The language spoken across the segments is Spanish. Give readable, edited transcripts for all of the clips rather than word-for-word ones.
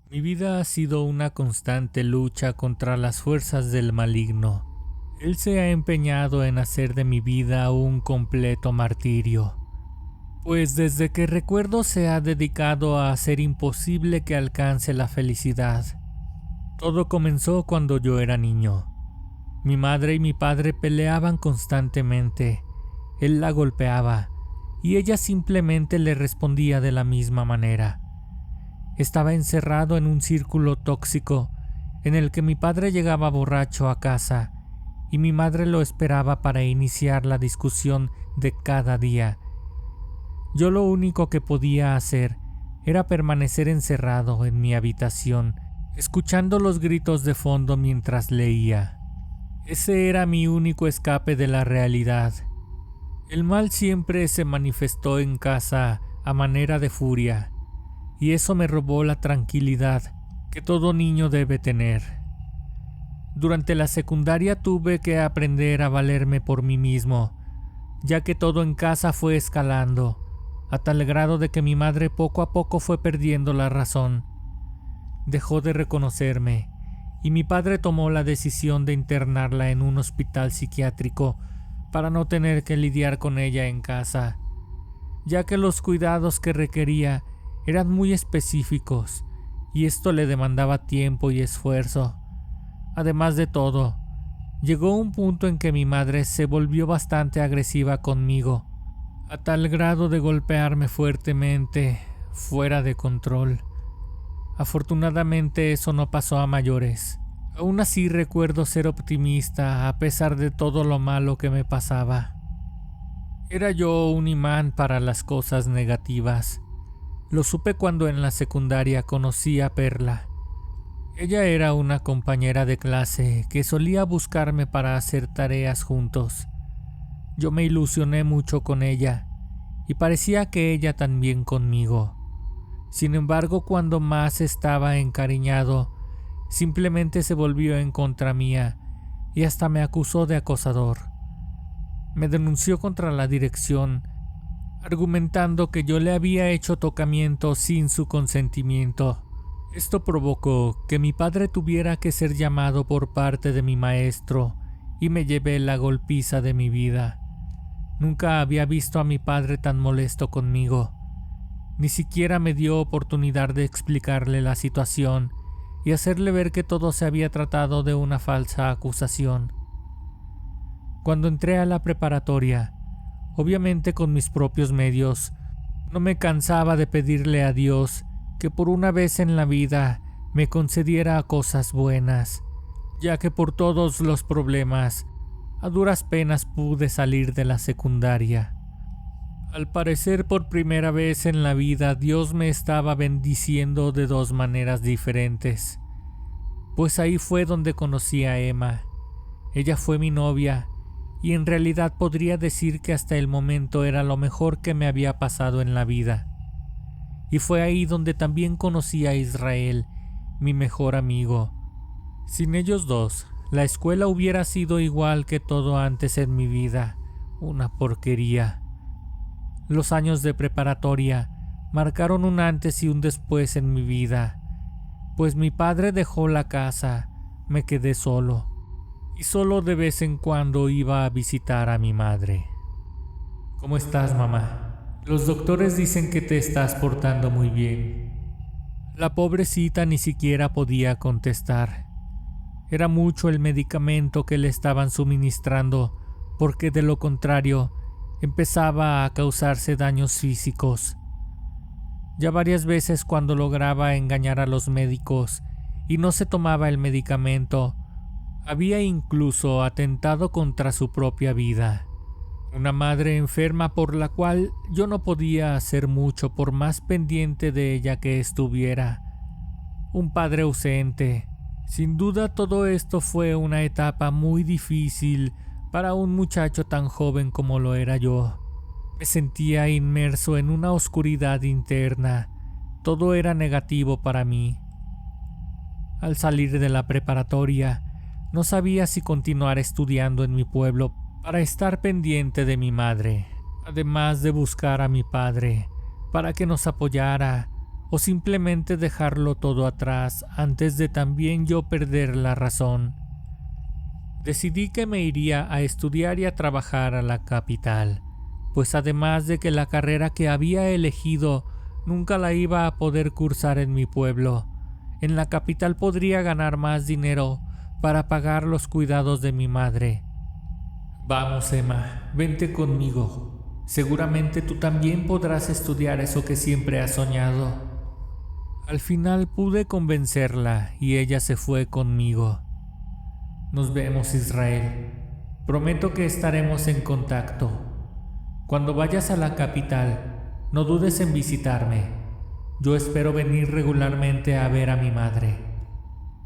Mi vida ha sido una constante lucha contra las fuerzas del maligno. Él se ha empeñado en hacer de mi vida un completo martirio, pues desde que recuerdo se ha dedicado a hacer imposible que alcance la felicidad. Todo comenzó cuando yo era niño. Mi madre y mi padre peleaban constantemente. Él la golpeaba y ella simplemente le respondía de la misma manera. Estaba encerrado en un círculo tóxico en el que mi padre llegaba borracho a casa y mi madre lo esperaba para iniciar la discusión de cada día. Yo lo único que podía hacer era permanecer encerrado en mi habitación, escuchando los gritos de fondo mientras leía. Ese era mi único escape de la realidad. El mal siempre se manifestó en casa a manera de furia, y eso me robó la tranquilidad que todo niño debe tener. Durante la secundaria tuve que aprender a valerme por mí mismo, ya que todo en casa fue escalando, a tal grado de que mi madre poco a poco fue perdiendo la razón. Dejó de reconocerme, y mi padre tomó la decisión de internarla en un hospital psiquiátrico para no tener que lidiar con ella en casa, ya que los cuidados que requería eran muy específicos y esto le demandaba tiempo y esfuerzo. Además de todo, llegó un punto en que mi madre se volvió bastante agresiva conmigo, a tal grado de golpearme fuertemente, fuera de control. Afortunadamente eso no pasó a mayores. Aún así recuerdo ser optimista a pesar de todo lo malo que me pasaba. Era yo un imán para las cosas negativas. Lo supe cuando en la secundaria conocí a Perla. Ella era una compañera de clase que solía buscarme para hacer tareas juntos. Yo me ilusioné mucho con ella y parecía que ella también conmigo. Sin embargo, cuando más estaba encariñado, simplemente se volvió en contra mía y hasta me acusó de acosador. Me denunció contra la dirección, argumentando que yo le había hecho tocamiento sin su consentimiento. Esto provocó que mi padre tuviera que ser llamado por parte de mi maestro y me llevé la golpiza de mi vida. Nunca había visto a mi padre tan molesto conmigo. Ni siquiera me dio oportunidad de explicarle la situación y hacerle ver que todo se había tratado de una falsa acusación. Cuando entré a la preparatoria, obviamente con mis propios medios, no me cansaba de pedirle a Dios que por una vez en la vida me concediera cosas buenas, ya que por todos los problemas, a duras penas pude salir de la secundaria. Al parecer, por primera vez en la vida, Dios me estaba bendiciendo de dos maneras diferentes, pues ahí fue donde conocí a Emma. Ella fue mi novia, y en realidad podría decir que hasta el momento era lo mejor que me había pasado en la vida. Y fue ahí donde también conocí a Israel, mi mejor amigo. Sin ellos dos, la escuela hubiera sido igual que todo antes en mi vida, una porquería. Los años de preparatoria marcaron un antes y un después en mi vida, pues mi padre dejó la casa, me quedé solo, y solo de vez en cuando iba a visitar a mi madre. ¿Cómo estás, mamá? Los doctores dicen que te estás portando muy bien. La pobrecita ni siquiera podía contestar. Era mucho el medicamento que le estaban suministrando, porque de lo contrario, empezaba a causarse daños físicos. Ya varias veces cuando lograba engañar a los médicos y no se tomaba el medicamento, había incluso atentado contra su propia vida. Una madre enferma por la cual yo no podía hacer mucho por más pendiente de ella que estuviera. Un padre ausente. Sin duda todo esto fue una etapa muy difícil para un muchacho tan joven como lo era yo. Me sentía inmerso en una oscuridad interna. Todo era negativo para mí. Al salir de la preparatoria, no sabía si continuar estudiando en mi pueblo para estar pendiente de mi madre, además de buscar a mi padre para que nos apoyara, o simplemente dejarlo todo atrás antes de también yo perder la razón. Decidí que me iría a estudiar y a trabajar a la capital, pues además de que la carrera que había elegido nunca la iba a poder cursar en mi pueblo, en la capital podría ganar más dinero para pagar los cuidados de mi madre. Vamos, Emma, vente conmigo. Seguramente tú también podrás estudiar eso que siempre has soñado. Al final pude convencerla y ella se fue conmigo. Nos vemos, Israel. Prometo que estaremos en contacto. Cuando vayas a la capital, no dudes en visitarme. Yo espero venir regularmente a ver a mi madre.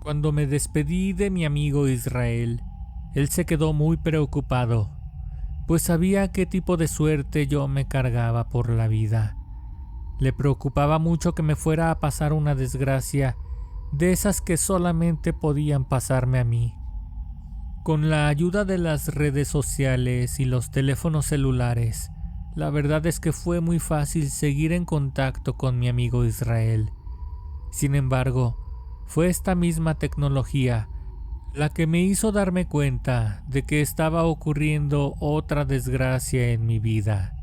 Cuando me despedí de mi amigo Israel, él se quedó muy preocupado, pues sabía qué tipo de suerte yo me cargaba por la vida. Le preocupaba mucho que me fuera a pasar una desgracia de esas que solamente podían pasarme a mí. Con la ayuda de las redes sociales y los teléfonos celulares, la verdad es que fue muy fácil seguir en contacto con mi amigo Israel. Sin embargo, fue esta misma tecnología la que me hizo darme cuenta de que estaba ocurriendo otra desgracia en mi vida.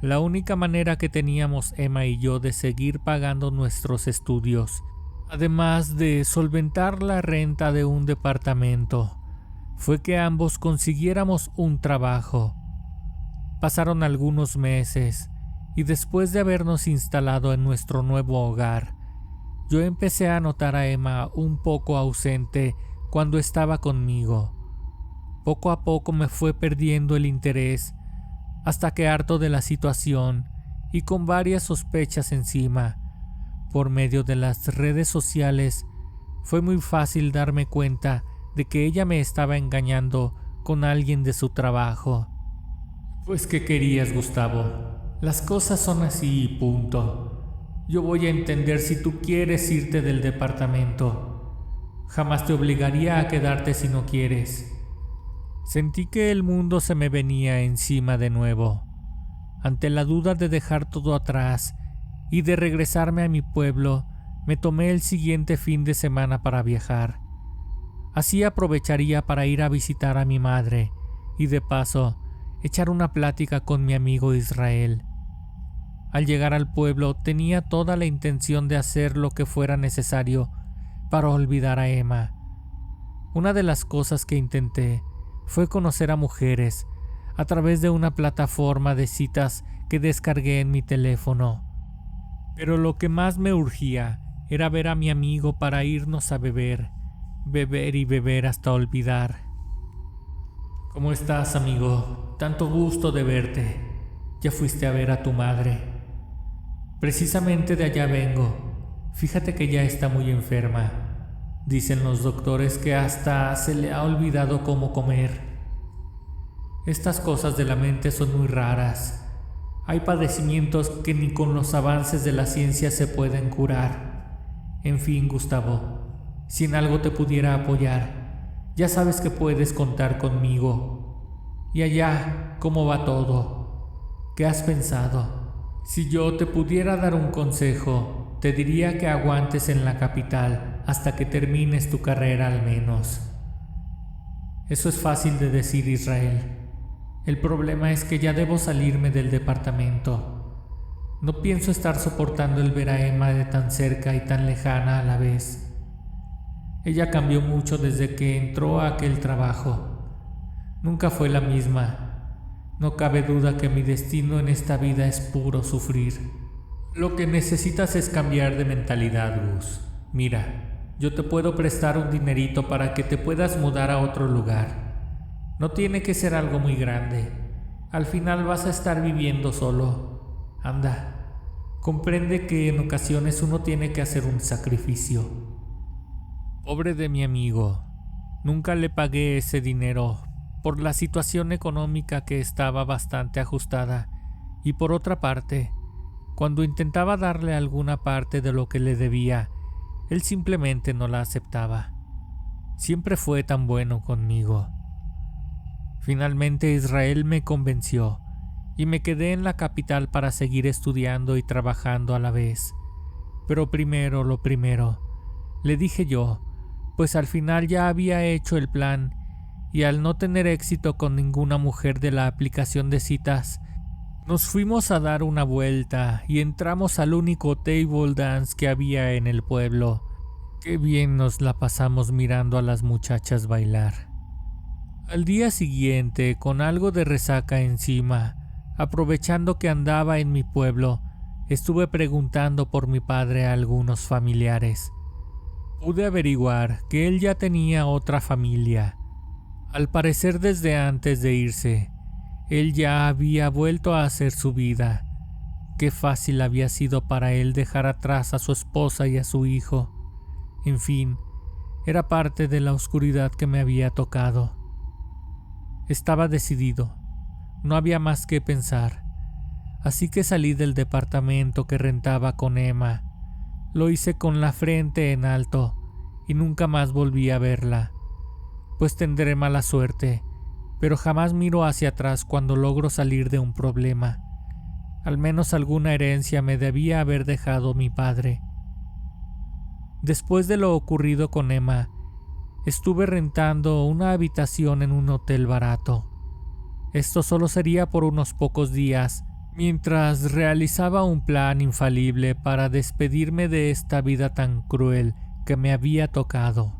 La única manera que teníamos Emma y yo de seguir pagando nuestros estudios, además de solventar la renta de un departamento, fue que ambos consiguiéramos un trabajo. Pasaron algunos meses y después de habernos instalado en nuestro nuevo hogar, yo empecé a notar a Emma un poco ausente cuando estaba conmigo. Poco a poco me fue perdiendo el interés, hasta que harto de la situación y con varias sospechas encima, por medio de las redes sociales, fue muy fácil darme cuenta de que ella me estaba engañando con alguien de su trabajo. Pues ¿qué querías, Gustavo? Las cosas son así y punto. Yo voy a entender si tú quieres irte del departamento. Jamás te obligaría a quedarte si no quieres. Sentí que el mundo se me venía encima de nuevo. Ante la duda de dejar todo atrás y de regresarme a mi pueblo, me tomé el siguiente fin de semana para viajar. Así aprovecharía para ir a visitar a mi madre y de paso echar una plática con mi amigo Israel. Al llegar al pueblo tenía toda la intención de hacer lo que fuera necesario para olvidar a Emma. Una de las cosas que intenté fue conocer a mujeres a través de una plataforma de citas que descargué en mi teléfono. Pero lo que más me urgía era ver a mi amigo para irnos a beber y beber hasta olvidar. ¿Cómo estás, amigo? Tanto gusto de verte. ¿Ya fuiste a ver a tu madre? Precisamente de allá vengo. Fíjate que ya está muy enferma. Dicen los doctores que hasta se le ha olvidado cómo comer. Estas cosas de la mente son muy raras. Hay padecimientos que ni con los avances de la ciencia se pueden curar. En fin, Gustavo, si en algo te pudiera apoyar, ya sabes que puedes contar conmigo. Y allá, ¿cómo va todo? ¿Qué has pensado? Si yo te pudiera dar un consejo, te diría que aguantes en la capital hasta que termines tu carrera al menos. Eso es fácil de decir, Israel. El problema es que ya debo salirme del departamento. No pienso estar soportando el ver a Emma de tan cerca y tan lejana a la vez. Ella cambió mucho desde que entró a aquel trabajo. Nunca fue la misma. No cabe duda que mi destino en esta vida es puro sufrir. Lo que necesitas es cambiar de mentalidad, Gus. Mira, yo te puedo prestar un dinerito para que te puedas mudar a otro lugar. No tiene que ser algo muy grande. Al final vas a estar viviendo solo. Anda, comprende que en ocasiones uno tiene que hacer un sacrificio. Pobre de mi amigo. Nunca le pagué ese dinero por la situación económica que estaba bastante ajustada, y por otra parte, cuando intentaba darle alguna parte de lo que le debía, él simplemente no la aceptaba. Siempre fue tan bueno conmigo. Finalmente Israel me convenció y me quedé en la capital para seguir estudiando y trabajando a la vez. Pero primero lo primero, le dije yo, pues al final ya había hecho el plan y al no tener éxito con ninguna mujer de la aplicación de citas, nos fuimos a dar una vuelta y entramos al único table dance que había en el pueblo. Qué bien nos la pasamos mirando a las muchachas bailar. Al día siguiente, con algo de resaca encima, aprovechando que andaba en mi pueblo, estuve preguntando por mi padre a algunos familiares. Pude averiguar que él ya tenía otra familia. Al parecer desde antes de irse, él ya había vuelto a hacer su vida. Qué fácil había sido para él dejar atrás a su esposa y a su hijo. En fin, era parte de la oscuridad que me había tocado. Estaba decidido, no había más que pensar, así que salí del departamento que rentaba con Emma. Lo hice con la frente en alto y nunca más volví a verla, pues tendré mala suerte, pero jamás miro hacia atrás cuando logro salir de un problema. Al menos alguna herencia me debía haber dejado mi padre. Después de lo ocurrido con Emma, estuve rentando una habitación en un hotel barato. Esto solo sería por unos pocos días, mientras realizaba un plan infalible para despedirme de esta vida tan cruel que me había tocado.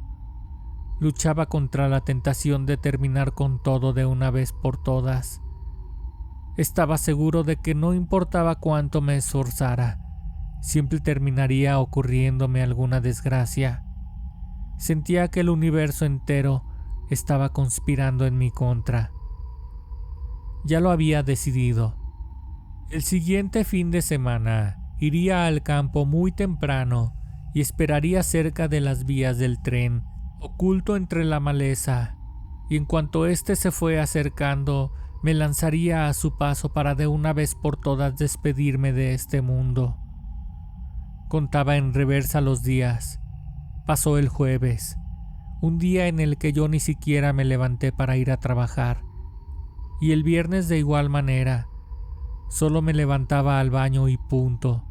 Luchaba contra la tentación de terminar con todo de una vez por todas. Estaba seguro de que no importaba cuánto me esforzara, siempre terminaría ocurriéndome alguna desgracia. Sentía que el universo entero estaba conspirando en mi contra. Ya lo había decidido. El siguiente fin de semana iría al campo muy temprano y esperaría cerca de las vías del tren, oculto entre la maleza, y en cuanto éste se fue acercando, me lanzaría a su paso para de una vez por todas despedirme de este mundo. Contaba en reversa los días. Pasó el jueves, un día en el que yo ni siquiera me levanté para ir a trabajar, y el viernes de igual manera. Solo me levantaba al baño y punto.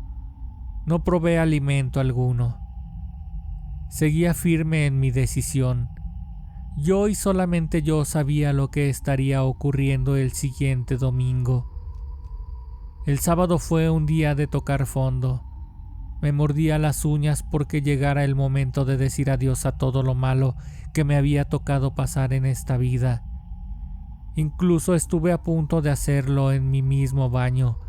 No probé alimento alguno. Seguía firme en mi decisión. Yo y solamente yo sabía lo que estaría ocurriendo el siguiente domingo. El sábado fue un día de tocar fondo. Me mordía las uñas porque llegara el momento de decir adiós a todo lo malo que me había tocado pasar en esta vida. Incluso estuve a punto de hacerlo en mi mismo baño,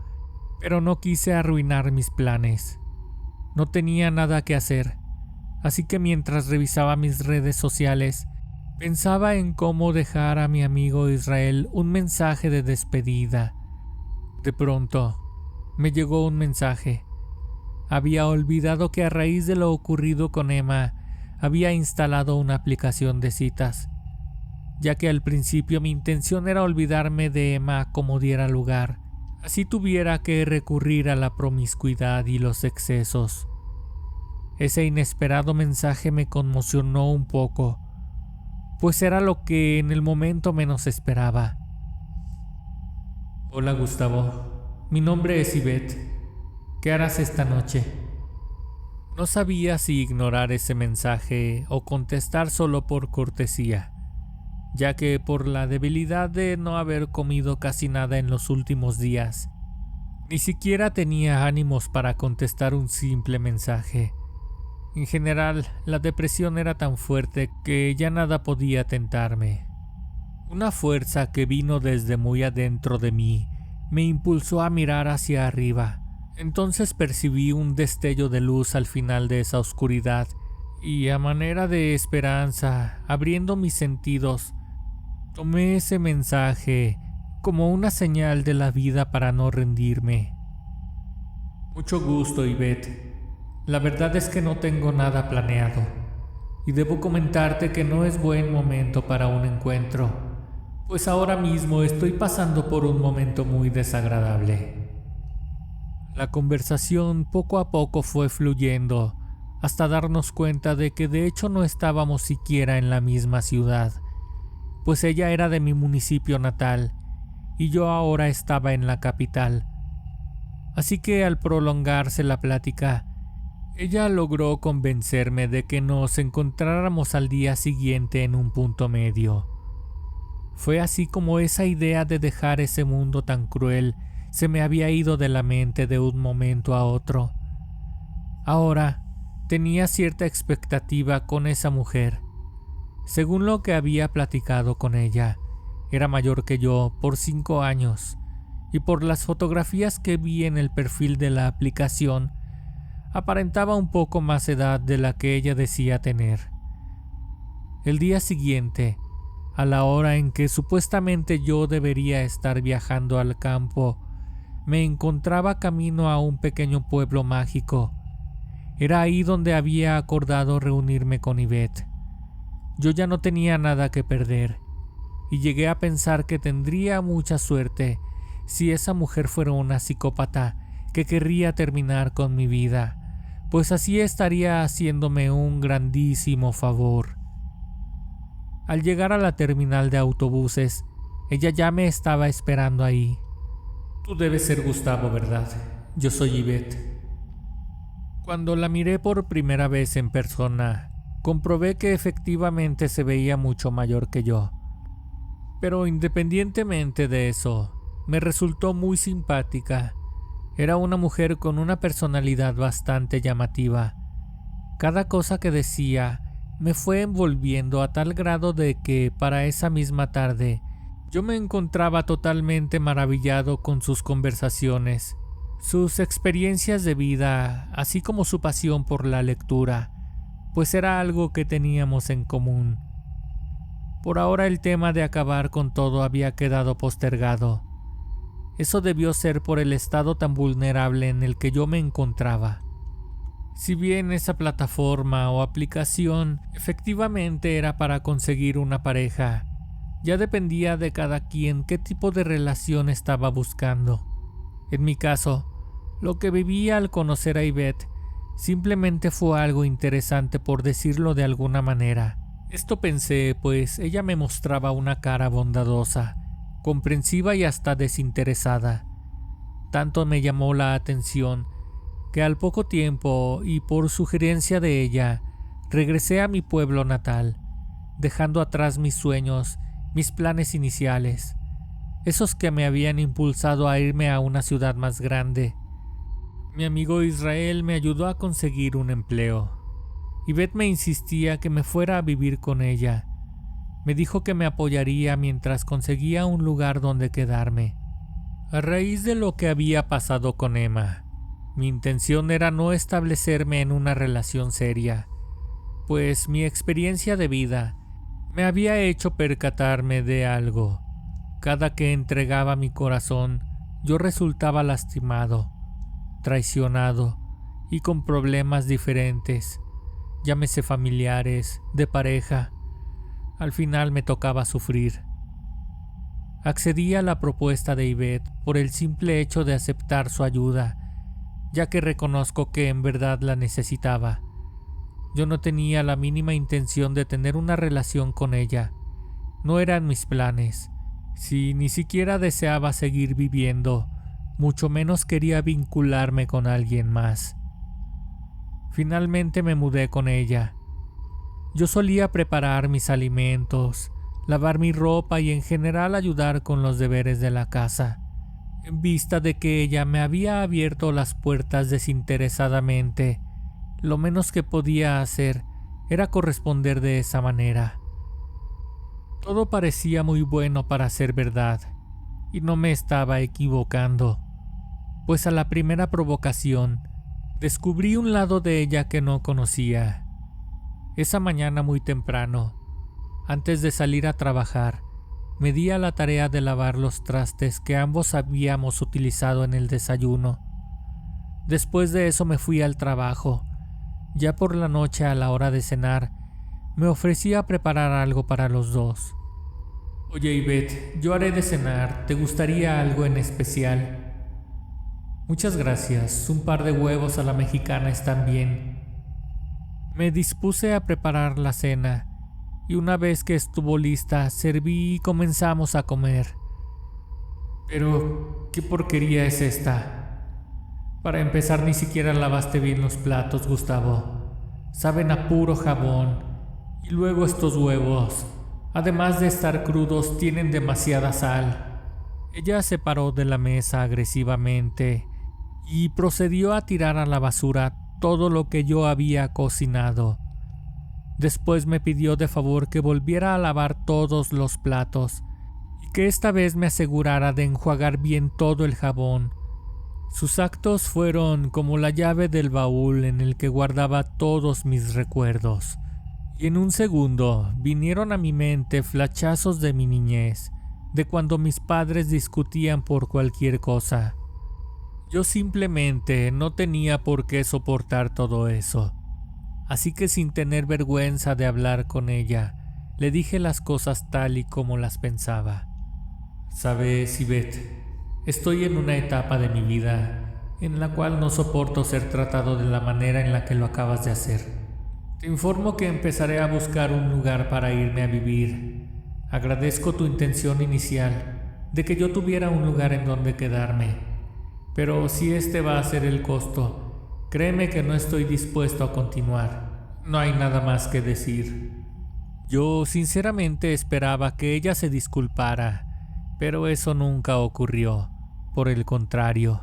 pero no quise arruinar mis planes. No tenía nada que hacer, así que mientras revisaba mis redes sociales, pensaba en cómo dejar a mi amigo Israel un mensaje de despedida. De pronto, me llegó un mensaje. Había olvidado que a raíz de lo ocurrido con Emma, había instalado una aplicación de citas, ya que al principio mi intención era olvidarme de Emma como diera lugar, así tuviera que recurrir a la promiscuidad y los excesos. Ese inesperado mensaje me conmocionó un poco, pues era lo que en el momento menos esperaba. Hola Gustavo, mi nombre es Ivette. ¿Qué harás esta noche? No sabía si ignorar ese mensaje o contestar solo por cortesía, ya que por la debilidad de no haber comido casi nada en los últimos días, ni siquiera tenía ánimos para contestar un simple mensaje. En general, la depresión era tan fuerte que ya nada podía tentarme. Una fuerza que vino desde muy adentro de mí me impulsó a mirar hacia arriba. Entonces percibí un destello de luz al final de esa oscuridad y, a manera de esperanza, abriendo mis sentidos, tomé ese mensaje como una señal de la vida para no rendirme. Mucho gusto, Ivette. La verdad es que no tengo nada planeado y debo comentarte que no es buen momento para un encuentro, pues ahora mismo estoy pasando por un momento muy desagradable. La conversación poco a poco fue fluyendo, hasta darnos cuenta de que de hecho no estábamos siquiera en la misma ciudad, pues ella era de mi municipio natal y yo ahora estaba en la capital. Así que al prolongarse la plática, Ella logró convencerme de que nos encontráramos al día siguiente en un punto medio. Fue así como esa idea de dejar ese mundo tan cruel se me había ido de la mente de un momento a otro. Ahora tenía cierta expectativa con esa mujer. Según lo que había platicado con ella, era mayor que yo por 5 años, y por las fotografías que vi en el perfil de la aplicación, aparentaba un poco más edad de la que ella decía tener. El día siguiente, a la hora en que supuestamente yo debería estar viajando al campo, me encontraba camino a un pequeño pueblo mágico. Era ahí donde había acordado reunirme con Yvette. Yo ya no tenía nada que perder, y llegué a pensar que tendría mucha suerte si esa mujer fuera una psicópata que querría terminar con mi vida, pues así estaría haciéndome un grandísimo favor. Al llegar a la terminal de autobuses, ella ya me estaba esperando ahí. Tú debes ser Gustavo, ¿verdad? Yo soy Yvette. Cuando la miré por primera vez en persona, comprobé que efectivamente se veía mucho mayor que yo. Pero independientemente de eso, me resultó muy simpática. Era una mujer con una personalidad bastante llamativa. Cada cosa que decía me fue envolviendo a tal grado de que para esa misma tarde yo me encontraba totalmente maravillado con sus conversaciones, sus experiencias de vida, así como su pasión por la lectura, pues era algo que teníamos en común. Por ahora el tema de acabar con todo había quedado postergado. Eso debió ser por el estado tan vulnerable en el que yo me encontraba. Si bien esa plataforma o aplicación efectivamente era para conseguir una pareja, ya dependía de cada quien qué tipo de relación estaba buscando. En mi caso, lo que viví al conocer a Yvette simplemente fue algo interesante, por decirlo de alguna manera. Esto pensé, pues ella me mostraba una cara bondadosa, comprensiva y hasta desinteresada. Tanto me llamó la atención que al poco tiempo, y por sugerencia de ella, regresé a mi pueblo natal, dejando atrás mis sueños, mis planes iniciales, esos que me habían impulsado a irme a una ciudad más grande. Mi amigo Israel me ayudó a conseguir un empleo. Yvette me insistía que me fuera a vivir con ella. Me dijo que me apoyaría mientras conseguía un lugar donde quedarme. A raíz de lo que había pasado con Emma, mi intención era no establecerme en una relación seria, pues mi experiencia de vida me había hecho percatarme de algo. Cada que entregaba mi corazón, yo resultaba lastimado, traicionado y con problemas diferentes, llámese familiares, de pareja. Al final me tocaba sufrir. Accedí a la propuesta de Yvette por el simple hecho de aceptar su ayuda, ya que reconozco que en verdad la necesitaba. Yo no tenía la mínima intención de tener una relación con ella. No eran mis planes. Si ni siquiera deseaba seguir viviendo, mucho menos quería vincularme con alguien más. Finalmente me mudé con ella. Yo solía preparar mis alimentos, lavar mi ropa y en general ayudar con los deberes de la casa, en vista de que ella me había abierto las puertas desinteresadamente. Lo menos que podía hacer era corresponder de esa manera. Todo parecía muy bueno para ser verdad, y no me estaba equivocando, pues a la primera provocación descubrí un lado de ella que no conocía. Esa mañana muy temprano, antes de salir a trabajar, me di a la tarea de lavar los trastes que ambos habíamos utilizado en el desayuno. Después de eso me fui al trabajo. Ya por la noche, a la hora de cenar, me ofrecí a preparar algo para los dos. Oye, Yvette, yo haré de cenar. ¿Te gustaría algo en especial? Muchas gracias. Un par de huevos a la mexicana están bien. Me dispuse a preparar la cena, y una vez que estuvo lista, serví y comenzamos a comer. Pero, ¿qué porquería es esta? Para empezar, ni siquiera lavaste bien los platos, Gustavo. Saben a puro jabón. Y luego estos huevos, además de estar crudos, tienen demasiada sal. Ella se paró de la mesa agresivamente y procedió a tirar a la basura todo lo que yo había cocinado. Después me pidió de favor que volviera a lavar todos los platos y que esta vez me asegurara de enjuagar bien todo el jabón. Sus actos fueron como la llave del baúl en el que guardaba todos mis recuerdos. Y en un segundo vinieron a mi mente flachazos de mi niñez, de cuando mis padres discutían por cualquier cosa. Yo simplemente no tenía por qué soportar todo eso. Así que sin tener vergüenza de hablar con ella, le dije las cosas tal y como las pensaba. Sabes, Ivette, estoy en una etapa de mi vida en la cual no soporto ser tratado de la manera en la que lo acabas de hacer. Te informo que empezaré a buscar un lugar para irme a vivir. Agradezco tu intención inicial de que yo tuviera un lugar en donde quedarme. Pero si este va a ser el costo, créeme que no estoy dispuesto a continuar. No hay nada más que decir. Yo sinceramente esperaba que ella se disculpara, pero eso nunca ocurrió. Por el contrario.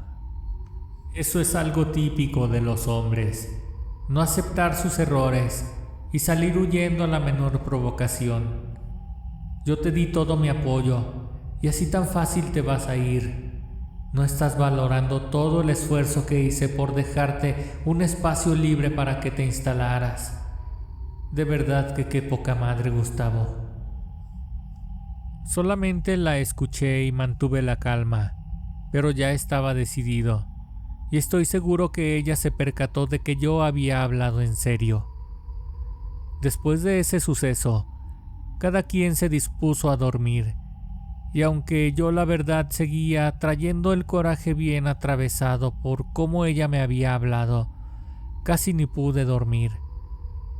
Eso es algo típico de los hombres. No aceptar sus errores y salir huyendo a la menor provocación. Yo te di todo mi apoyo y así tan fácil te vas a ir. No estás valorando todo el esfuerzo que hice por dejarte un espacio libre para que te instalaras. De verdad que qué poca madre, Gustavo. Solamente la escuché y mantuve la calma, pero ya estaba decidido, y estoy seguro que ella se percató de que yo había hablado en serio. Después de ese suceso, cada quien se dispuso a dormir, y aunque yo la verdad seguía trayendo el coraje bien atravesado por cómo ella me había hablado, casi ni pude dormir.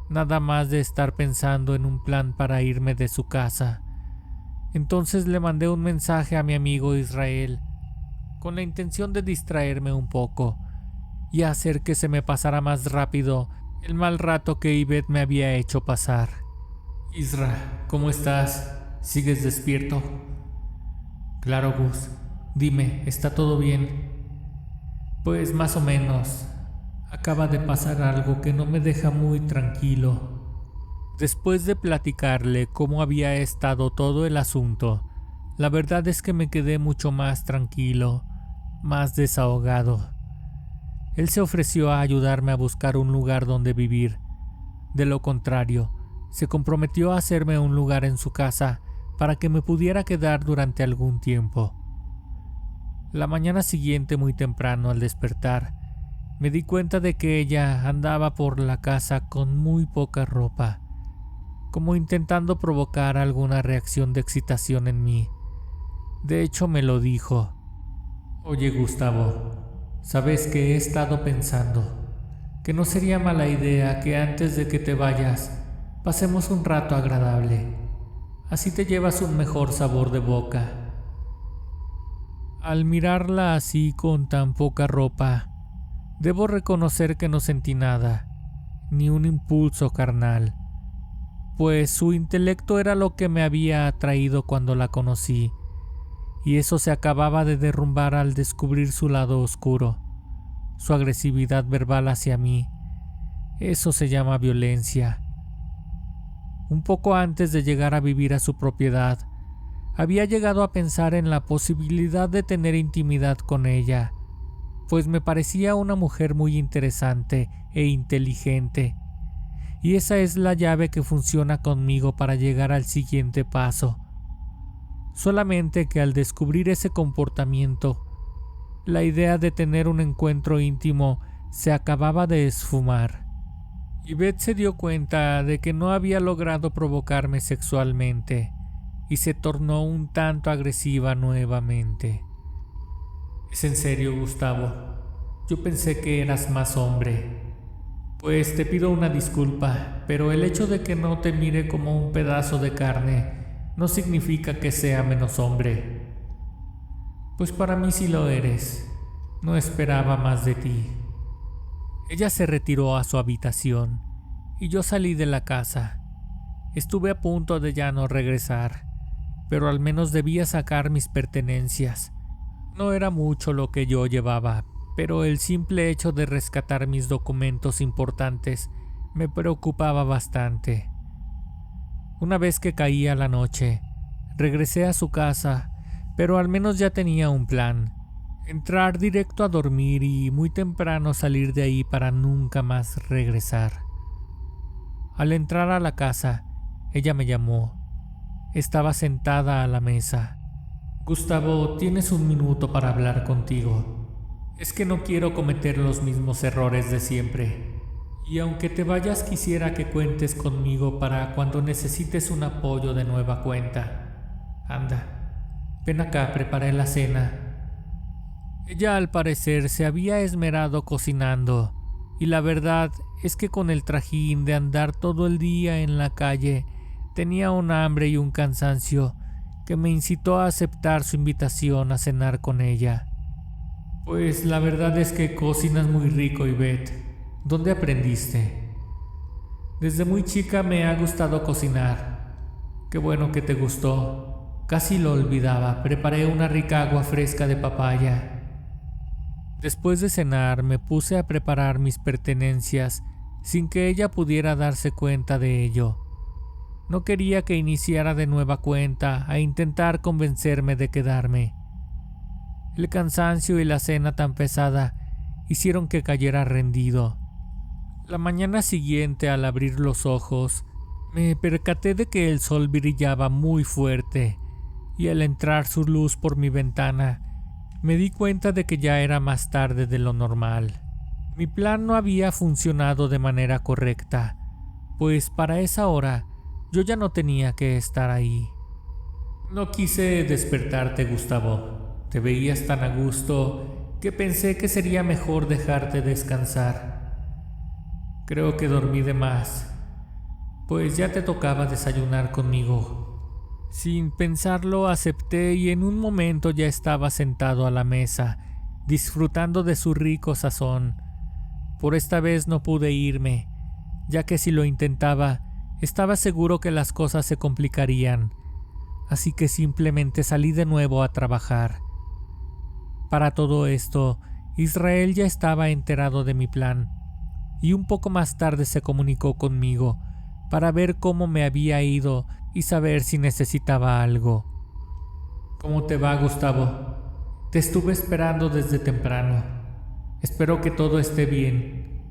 Nada más de estar pensando en un plan para irme de su casa. Entonces le mandé un mensaje a mi amigo Israel, con la intención de distraerme un poco y hacer que se me pasara más rápido el mal rato que Ivette me había hecho pasar. Isra, ¿cómo estás? ¿Sigues despierto? Claro, Gus. Dime, ¿está todo bien? Pues más o menos. Acaba de pasar algo que no me deja muy tranquilo. Después de platicarle cómo había estado todo el asunto, la verdad es que me quedé mucho más tranquilo, más desahogado. Él se ofreció a ayudarme a buscar un lugar donde vivir. De lo contrario, se comprometió a hacerme un lugar en su casa para que me pudiera quedar durante algún tiempo. La mañana siguiente, muy temprano al despertar, me di cuenta de que ella andaba por la casa con muy poca ropa, como intentando provocar alguna reacción de excitación en mí. De hecho, me lo dijo. Oye, Gustavo, sabes que he estado pensando que no sería mala idea que antes de que te vayas pasemos un rato agradable. Así te llevas un mejor sabor de boca. Al mirarla así con tan poca ropa, debo reconocer que no sentí nada, ni un impulso carnal, pues su intelecto era lo que me había atraído cuando la conocí, y eso se acababa de derrumbar al descubrir su lado oscuro, su agresividad verbal hacia mí. Eso se llama violencia. Un poco antes de llegar a vivir a su propiedad, había llegado a pensar en la posibilidad de tener intimidad con ella, pues me parecía una mujer muy interesante e inteligente, y esa es la llave que funciona conmigo para llegar al siguiente paso. Solamente que al descubrir ese comportamiento, la idea de tener un encuentro íntimo se acababa de esfumar. Ivette se dio cuenta de que no había logrado provocarme sexualmente y se tornó un tanto agresiva nuevamente. ¿Es en serio, Gustavo? Yo pensé que eras más hombre. Pues te pido una disculpa, pero el hecho de que no te mire como un pedazo de carne no significa que sea menos hombre. Pues para mí sí lo eres. No esperaba más de ti. Ella se retiró a su habitación y yo salí de la casa. Estuve a punto de ya no regresar, pero al menos debía sacar mis pertenencias. No era mucho lo que yo llevaba, pero el simple hecho de rescatar mis documentos importantes me preocupaba bastante. Una vez que caía la noche, regresé a su casa, pero al menos ya tenía un plan: entrar directo a dormir y muy temprano salir de ahí para nunca más regresar. Al entrar a la casa, ella me llamó. Estaba sentada a la mesa. Gustavo, tienes un minuto para hablar contigo. Es que no quiero cometer los mismos errores de siempre. Y aunque te vayas, quisiera que cuentes conmigo para cuando necesites un apoyo de nueva cuenta. Anda, ven acá, preparé la cena. Ella al parecer se había esmerado cocinando, y la verdad es que con el trajín de andar todo el día en la calle, tenía un hambre y un cansancio que me incitó a aceptar su invitación a cenar con ella. Pues la verdad es que cocinas muy rico, Ivette. ¿Dónde aprendiste? Desde muy chica me ha gustado cocinar. Qué bueno que te gustó. Casi lo olvidaba. Preparé una rica agua fresca de papaya. Después de cenar me puse a preparar mis pertenencias sin que ella pudiera darse cuenta de ello. No quería que iniciara de nueva cuenta a intentar convencerme de quedarme. El cansancio y la cena tan pesada hicieron que cayera rendido. La mañana siguiente, al abrir los ojos, me percaté de que el sol brillaba muy fuerte, y al entrar su luz por mi ventana, me di cuenta de que ya era más tarde de lo normal. Mi plan no había funcionado de manera correcta, pues para esa hora yo ya no tenía que estar ahí. No quise despertarte, Gustavo. Te veías tan a gusto que pensé que sería mejor dejarte descansar. Creo que dormí de más, pues ya te tocaba desayunar conmigo. Sin pensarlo acepté y en un momento ya estaba sentado a la mesa, disfrutando de su rico sazón. Por esta vez no pude irme, ya que si lo intentaba, estaba seguro que las cosas se complicarían, así que simplemente salí de nuevo a trabajar. Para todo esto, Israel ya estaba enterado de mi plan, y un poco más tarde se comunicó conmigo para ver cómo me había ido y saber si necesitaba algo. ¿Cómo te va, Gustavo? Te estuve esperando desde temprano. Espero que todo esté bien.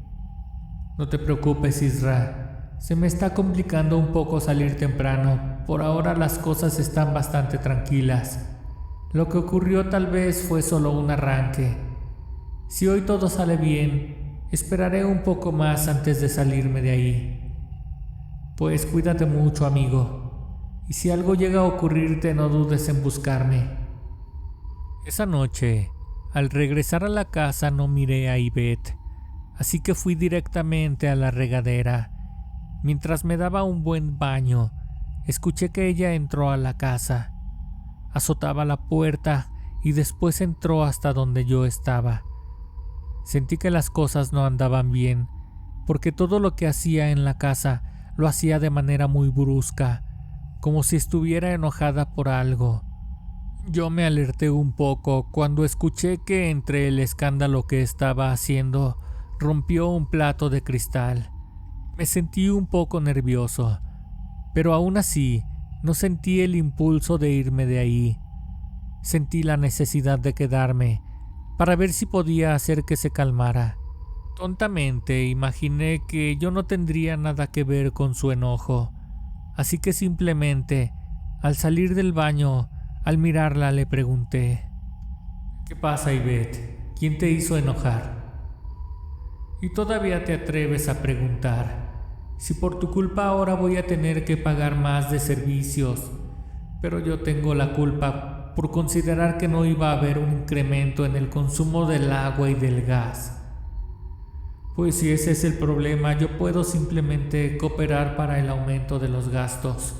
No te preocupes, Isra. Se me está complicando un poco salir temprano. Por ahora las cosas están bastante tranquilas. Lo que ocurrió tal vez fue solo un arranque. Si hoy todo sale bien, esperaré un poco más antes de salirme de ahí. Pues cuídate mucho, amigo. Y si algo llega a ocurrirte, no dudes en buscarme. Esa noche, al regresar a la casa, no miré a Ivette, así que fui directamente a la regadera. Mientras me daba un buen baño, escuché que ella entró a la casa. Azotaba la puerta y después entró hasta donde yo estaba. Sentí que las cosas no andaban bien, porque todo lo que hacía en la casa lo hacía de manera muy brusca, como si estuviera enojada por algo. Yo me alerté un poco cuando escuché que entre el escándalo que estaba haciendo rompió un plato de cristal. Me sentí un poco nervioso, pero aún así no sentí el impulso de irme de ahí. Sentí la necesidad de quedarme para ver si podía hacer que se calmara. Tontamente imaginé que yo no tendría nada que ver con su enojo, así que simplemente, al salir del baño, al mirarla le pregunté: ¿Qué pasa, Ivette? ¿Quién te hizo enojar? Y todavía te atreves a preguntar si por tu culpa ahora voy a tener que pagar más de servicios, pero yo tengo la culpa por considerar que no iba a haber un incremento en el consumo del agua y del gas. Pues si ese es el problema, yo puedo simplemente cooperar para el aumento de los gastos.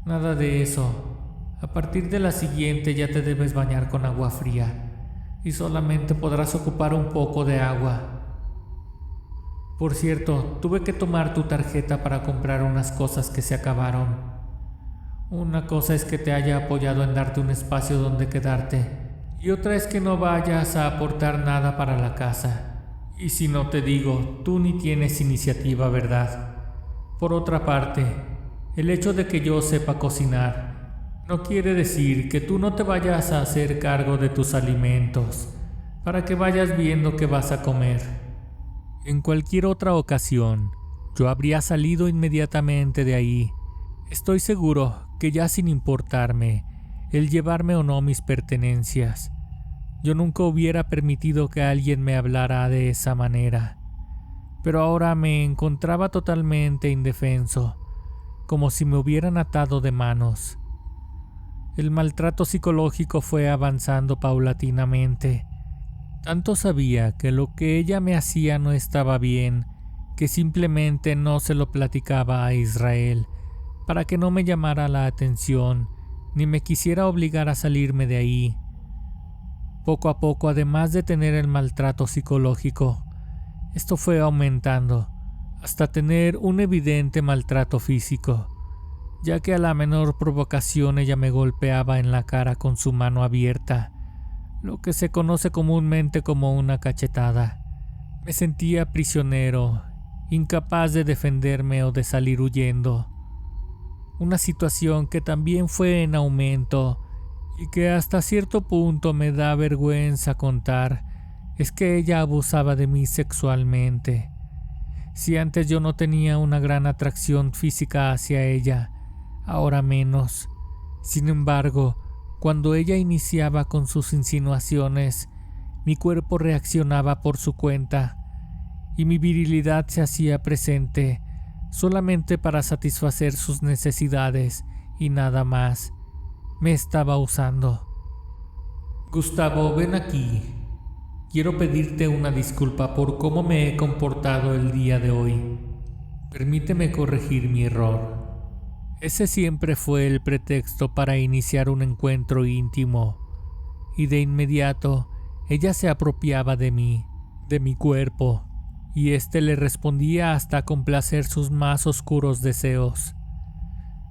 Nada de eso. A partir de la siguiente ya te debes bañar con agua fría. y solamente podrás ocupar un poco de agua. Por cierto, tuve que tomar tu tarjeta para comprar unas cosas que se acabaron. Una cosa es que te haya apoyado en darte un espacio donde quedarte, y otra es que no vayas a aportar nada para la casa. Y si no te digo, tú ni tienes iniciativa, ¿verdad? Por otra parte, el hecho de que yo sepa cocinar no quiere decir que tú no te vayas a hacer cargo de tus alimentos, para que vayas viendo qué vas a comer. En cualquier otra ocasión, yo habría salido inmediatamente de ahí. Estoy seguro que ya sin importarme el llevarme o no mis pertenencias, yo nunca hubiera permitido que alguien me hablara de esa manera. Pero ahora me encontraba totalmente indefenso, como si me hubieran atado de manos. El maltrato psicológico fue avanzando paulatinamente. Tanto sabía que lo que ella me hacía no estaba bien, que simplemente no se lo platicaba a Israel, para que no me llamara la atención, ni me quisiera obligar a salirme de ahí. Poco a poco, además de tener el maltrato psicológico, esto fue aumentando, hasta tener un evidente maltrato físico, ya que a la menor provocación ella me golpeaba en la cara con su mano abierta, lo que se conoce comúnmente como una cachetada. Me sentía prisionero, incapaz de defenderme o de salir huyendo. Una situación que también fue en aumento y que hasta cierto punto me da vergüenza contar es que ella abusaba de mí sexualmente. Si antes yo no tenía una gran atracción física hacia ella, ahora menos. Sin embargo, cuando ella iniciaba con sus insinuaciones, mi cuerpo reaccionaba por su cuenta y mi virilidad se hacía presente solamente para satisfacer sus necesidades y nada más. Me estaba usando. Gustavo, ven aquí. Quiero pedirte una disculpa por cómo me he comportado el día de hoy. Permíteme corregir mi error. Ese siempre fue el pretexto para iniciar un encuentro íntimo, y de inmediato ella se apropiaba de mí, de mi cuerpo, y éste le respondía hasta complacer sus más oscuros deseos.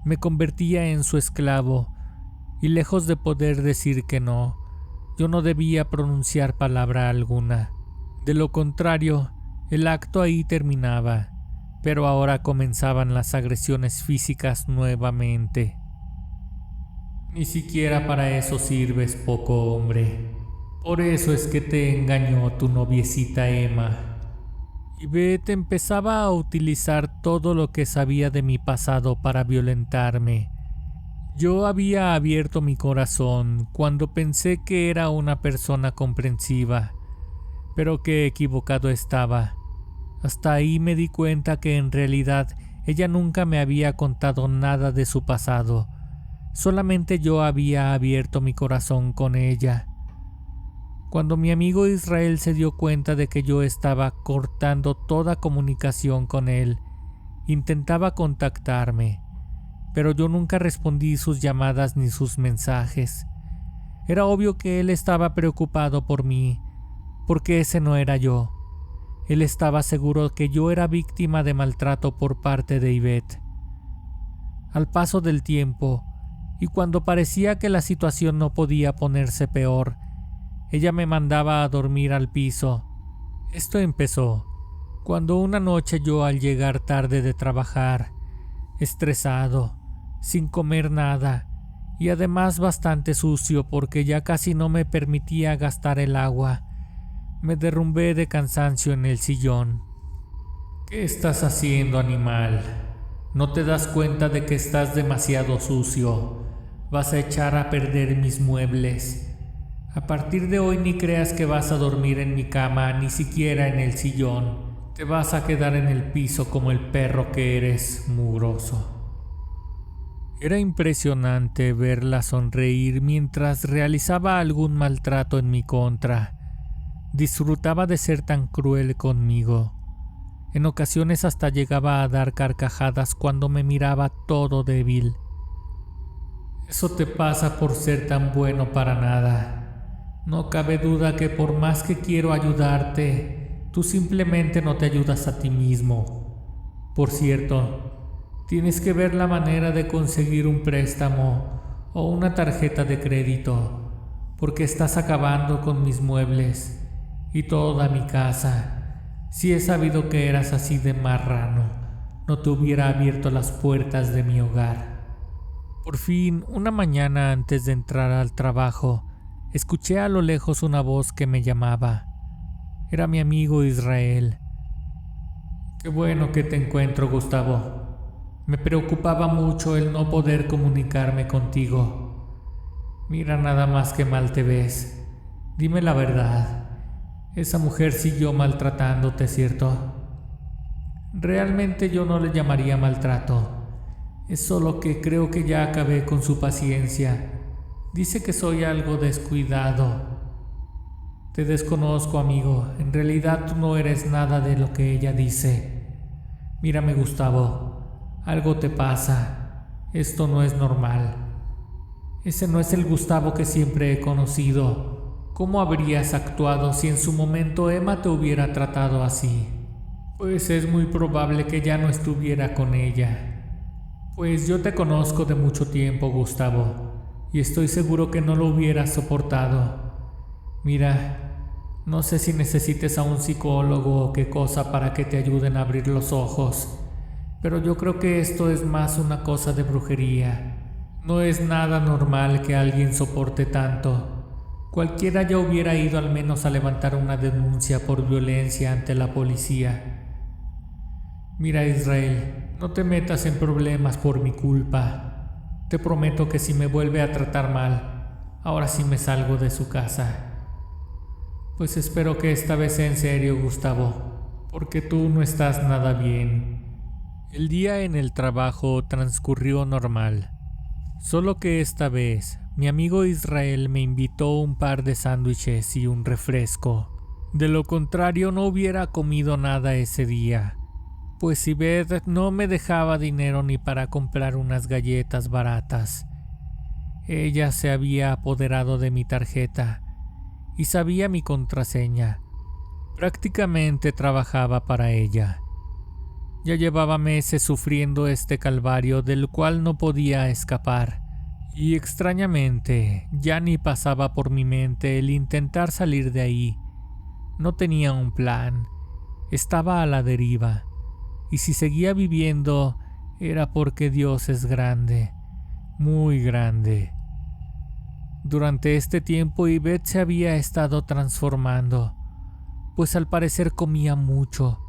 Me convertía en su esclavo, y lejos de poder decir que no, yo no debía pronunciar palabra alguna. De lo contrario, el acto ahí terminaba. Pero ahora comenzaban las agresiones físicas nuevamente. Ni siquiera para eso sirves, poco hombre. Por eso es que te engañó tu noviecita Emma. Y Beth empezaba a utilizar todo lo que sabía de mi pasado para violentarme. Yo había abierto mi corazón cuando pensé que era una persona comprensiva, pero qué equivocado estaba. Hasta ahí me di cuenta que en realidad ella nunca me había contado nada de su pasado. Solamente yo había abierto mi corazón con ella. Cuando mi amigo Israel se dio cuenta de que yo estaba cortando toda comunicación con él, intentaba contactarme, pero yo nunca respondí sus llamadas ni sus mensajes. Era obvio que él estaba preocupado por mí, porque ese no era yo. Él estaba seguro que yo era víctima de maltrato por parte de Yvette. Al paso del tiempo, y cuando parecía que la situación no podía ponerse peor, ella me mandaba a dormir al piso. Esto empezó cuando una noche yo, al llegar tarde de trabajar, estresado, sin comer nada, y además bastante sucio porque ya casi no me permitía gastar el agua, me derrumbé de cansancio en el sillón. ¿Qué estás haciendo, animal? ¿No te das cuenta de que estás demasiado sucio? Vas a echar a perder mis muebles. A partir de hoy ni creas que vas a dormir en mi cama, ni siquiera en el sillón. Te vas a quedar en el piso como el perro que eres, mugroso. Era impresionante verla sonreír mientras realizaba algún maltrato en mi contra. Disfrutaba de ser tan cruel conmigo. En ocasiones hasta llegaba a dar carcajadas cuando me miraba todo débil. Eso te pasa por ser tan bueno para nada. No cabe duda que por más que quiero ayudarte, tú simplemente no te ayudas a ti mismo. Por cierto, tienes que ver la manera de conseguir un préstamo o una tarjeta de crédito, porque estás acabando con mis muebles y toda mi casa. Si he sabido que eras así de marrano, no te hubiera abierto las puertas de mi hogar. Por fin, una mañana antes de entrar al trabajo, escuché a lo lejos una voz que me llamaba. Era mi amigo Israel. Qué bueno que te encuentro, Gustavo. Me preocupaba mucho el no poder comunicarme contigo. Mira nada más que mal te ves. Dime la verdad. Esa mujer siguió maltratándote, ¿cierto? Realmente yo no le llamaría maltrato. Es solo que creo que ya acabé con su paciencia. Dice que soy algo descuidado. Te desconozco, amigo. En realidad tú no eres nada de lo que ella dice. Mírame, Gustavo. Algo te pasa. Esto no es normal. Ese no es el Gustavo que siempre he conocido. ¿Cómo habrías actuado si en su momento Emma te hubiera tratado así? Pues es muy probable que ya no estuviera con ella. Pues yo te conozco de mucho tiempo, Gustavo, y estoy seguro que no lo hubieras soportado. Mira, no sé si necesites a un psicólogo o qué cosa para que te ayuden a abrir los ojos, pero yo creo que esto es más una cosa de brujería. No es nada normal que alguien soporte tanto. Cualquiera ya hubiera ido al menos a levantar una denuncia por violencia ante la policía. Mira, Israel, no te metas en problemas por mi culpa. Te prometo que si me vuelve a tratar mal, ahora sí me salgo de su casa. Pues espero que esta vez sea en serio, Gustavo, porque tú no estás nada bien. El día en el trabajo transcurrió normal, solo que esta vez mi amigo Israel me invitó un par de sándwiches y un refresco. De lo contrario no hubiera comido nada ese día. Pues Ivette no me dejaba dinero ni para comprar unas galletas baratas. Ella se había apoderado de mi tarjeta y sabía mi contraseña. Prácticamente trabajaba para ella. Ya llevaba meses sufriendo este calvario del cual no podía escapar, y extrañamente ya ni pasaba por mi mente el intentar salir de ahí. No tenía un plan, estaba a la deriva. Y si seguía viviendo, era porque Dios es grande, muy grande. Durante este tiempo Ivette se había estado transformando, pues al parecer comía mucho,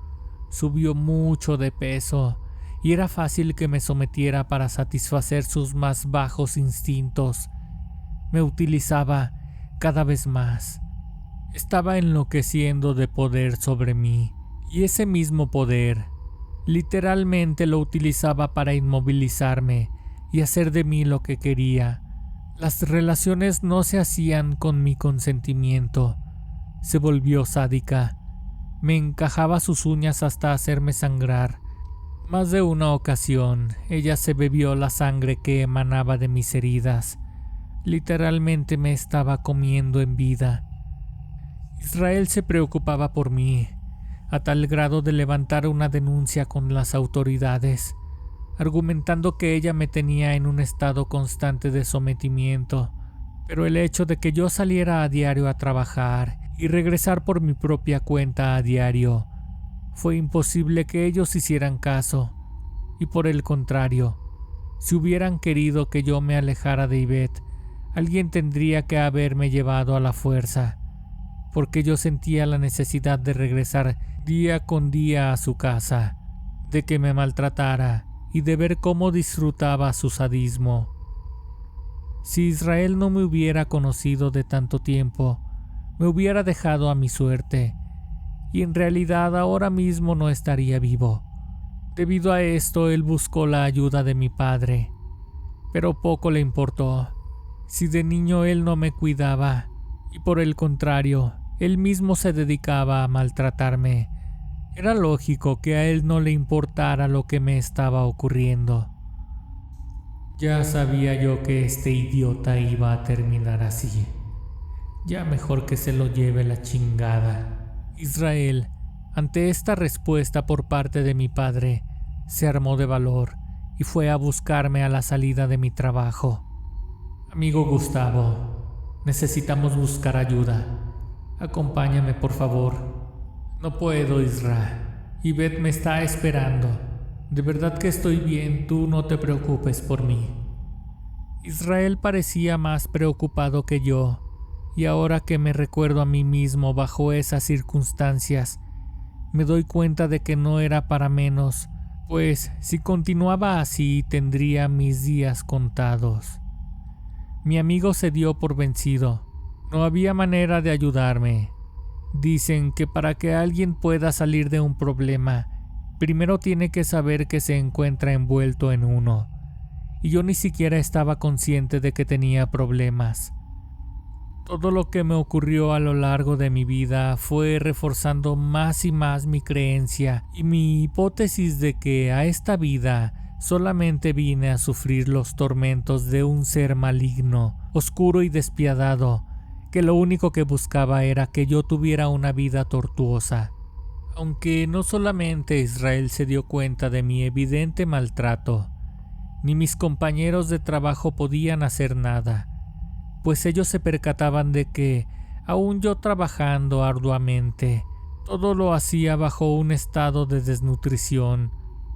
subió mucho de peso, y era fácil que me sometiera para satisfacer sus más bajos instintos. Me utilizaba cada vez más. Estaba enloqueciendo de poder sobre mí, y ese mismo poder literalmente lo utilizaba para inmovilizarme y hacer de mí lo que quería. Las relaciones no se hacían con mi consentimiento. Se volvió sádica. Me encajaba sus uñas hasta hacerme sangrar. Más de una ocasión, ella se bebió la sangre que emanaba de mis heridas. Literalmente me estaba comiendo en vida. Israel se preocupaba por mí, a tal grado de levantar una denuncia con las autoridades, argumentando que ella me tenía en un estado constante de sometimiento, pero el hecho de que yo saliera a diario a trabajar y regresar por mi propia cuenta a diario, fue imposible que ellos hicieran caso, y por el contrario, si hubieran querido que yo me alejara de Ivette, alguien tendría que haberme llevado a la fuerza, porque yo sentía la necesidad de regresar día con día a su casa, de que me maltratara y de ver cómo disfrutaba su sadismo. Si Israel no me hubiera conocido de tanto tiempo, me hubiera dejado a mi suerte, y en realidad ahora mismo no estaría vivo. Debido a esto, él buscó la ayuda de mi padre, pero poco le importó. Si de niño él no me cuidaba, y por el contrario, él mismo se dedicaba a maltratarme, era lógico que a él no le importara lo que me estaba ocurriendo. Ya sabía yo que este idiota iba a terminar así. Ya mejor que se lo lleve la chingada. Israel, ante esta respuesta por parte de mi padre, se armó de valor y fue a buscarme a la salida de mi trabajo. Amigo Gustavo, necesitamos buscar ayuda. Acompáñame, por favor. No puedo, Isra. Ivette me está esperando. De verdad que estoy bien, tú no te preocupes por mí. Israel parecía más preocupado que yo, y ahora que me recuerdo a mí mismo bajo esas circunstancias, me doy cuenta de que no era para menos, pues si continuaba así tendría mis días contados. Mi amigo se dio por vencido. No había manera de ayudarme. Dicen que para que alguien pueda salir de un problema, primero tiene que saber que se encuentra envuelto en uno. Y yo ni siquiera estaba consciente de que tenía problemas. Todo lo que me ocurrió a lo largo de mi vida fue reforzando más y más mi creencia y mi hipótesis de que a esta vida solamente vine a sufrir los tormentos de un ser maligno, oscuro y despiadado, que lo único que buscaba era que yo tuviera una vida tortuosa. Aunque no solamente Israel se dio cuenta de mi evidente maltrato, ni mis compañeros de trabajo podían hacer nada, pues ellos se percataban de que, aún yo trabajando arduamente, todo lo hacía bajo un estado de desnutrición,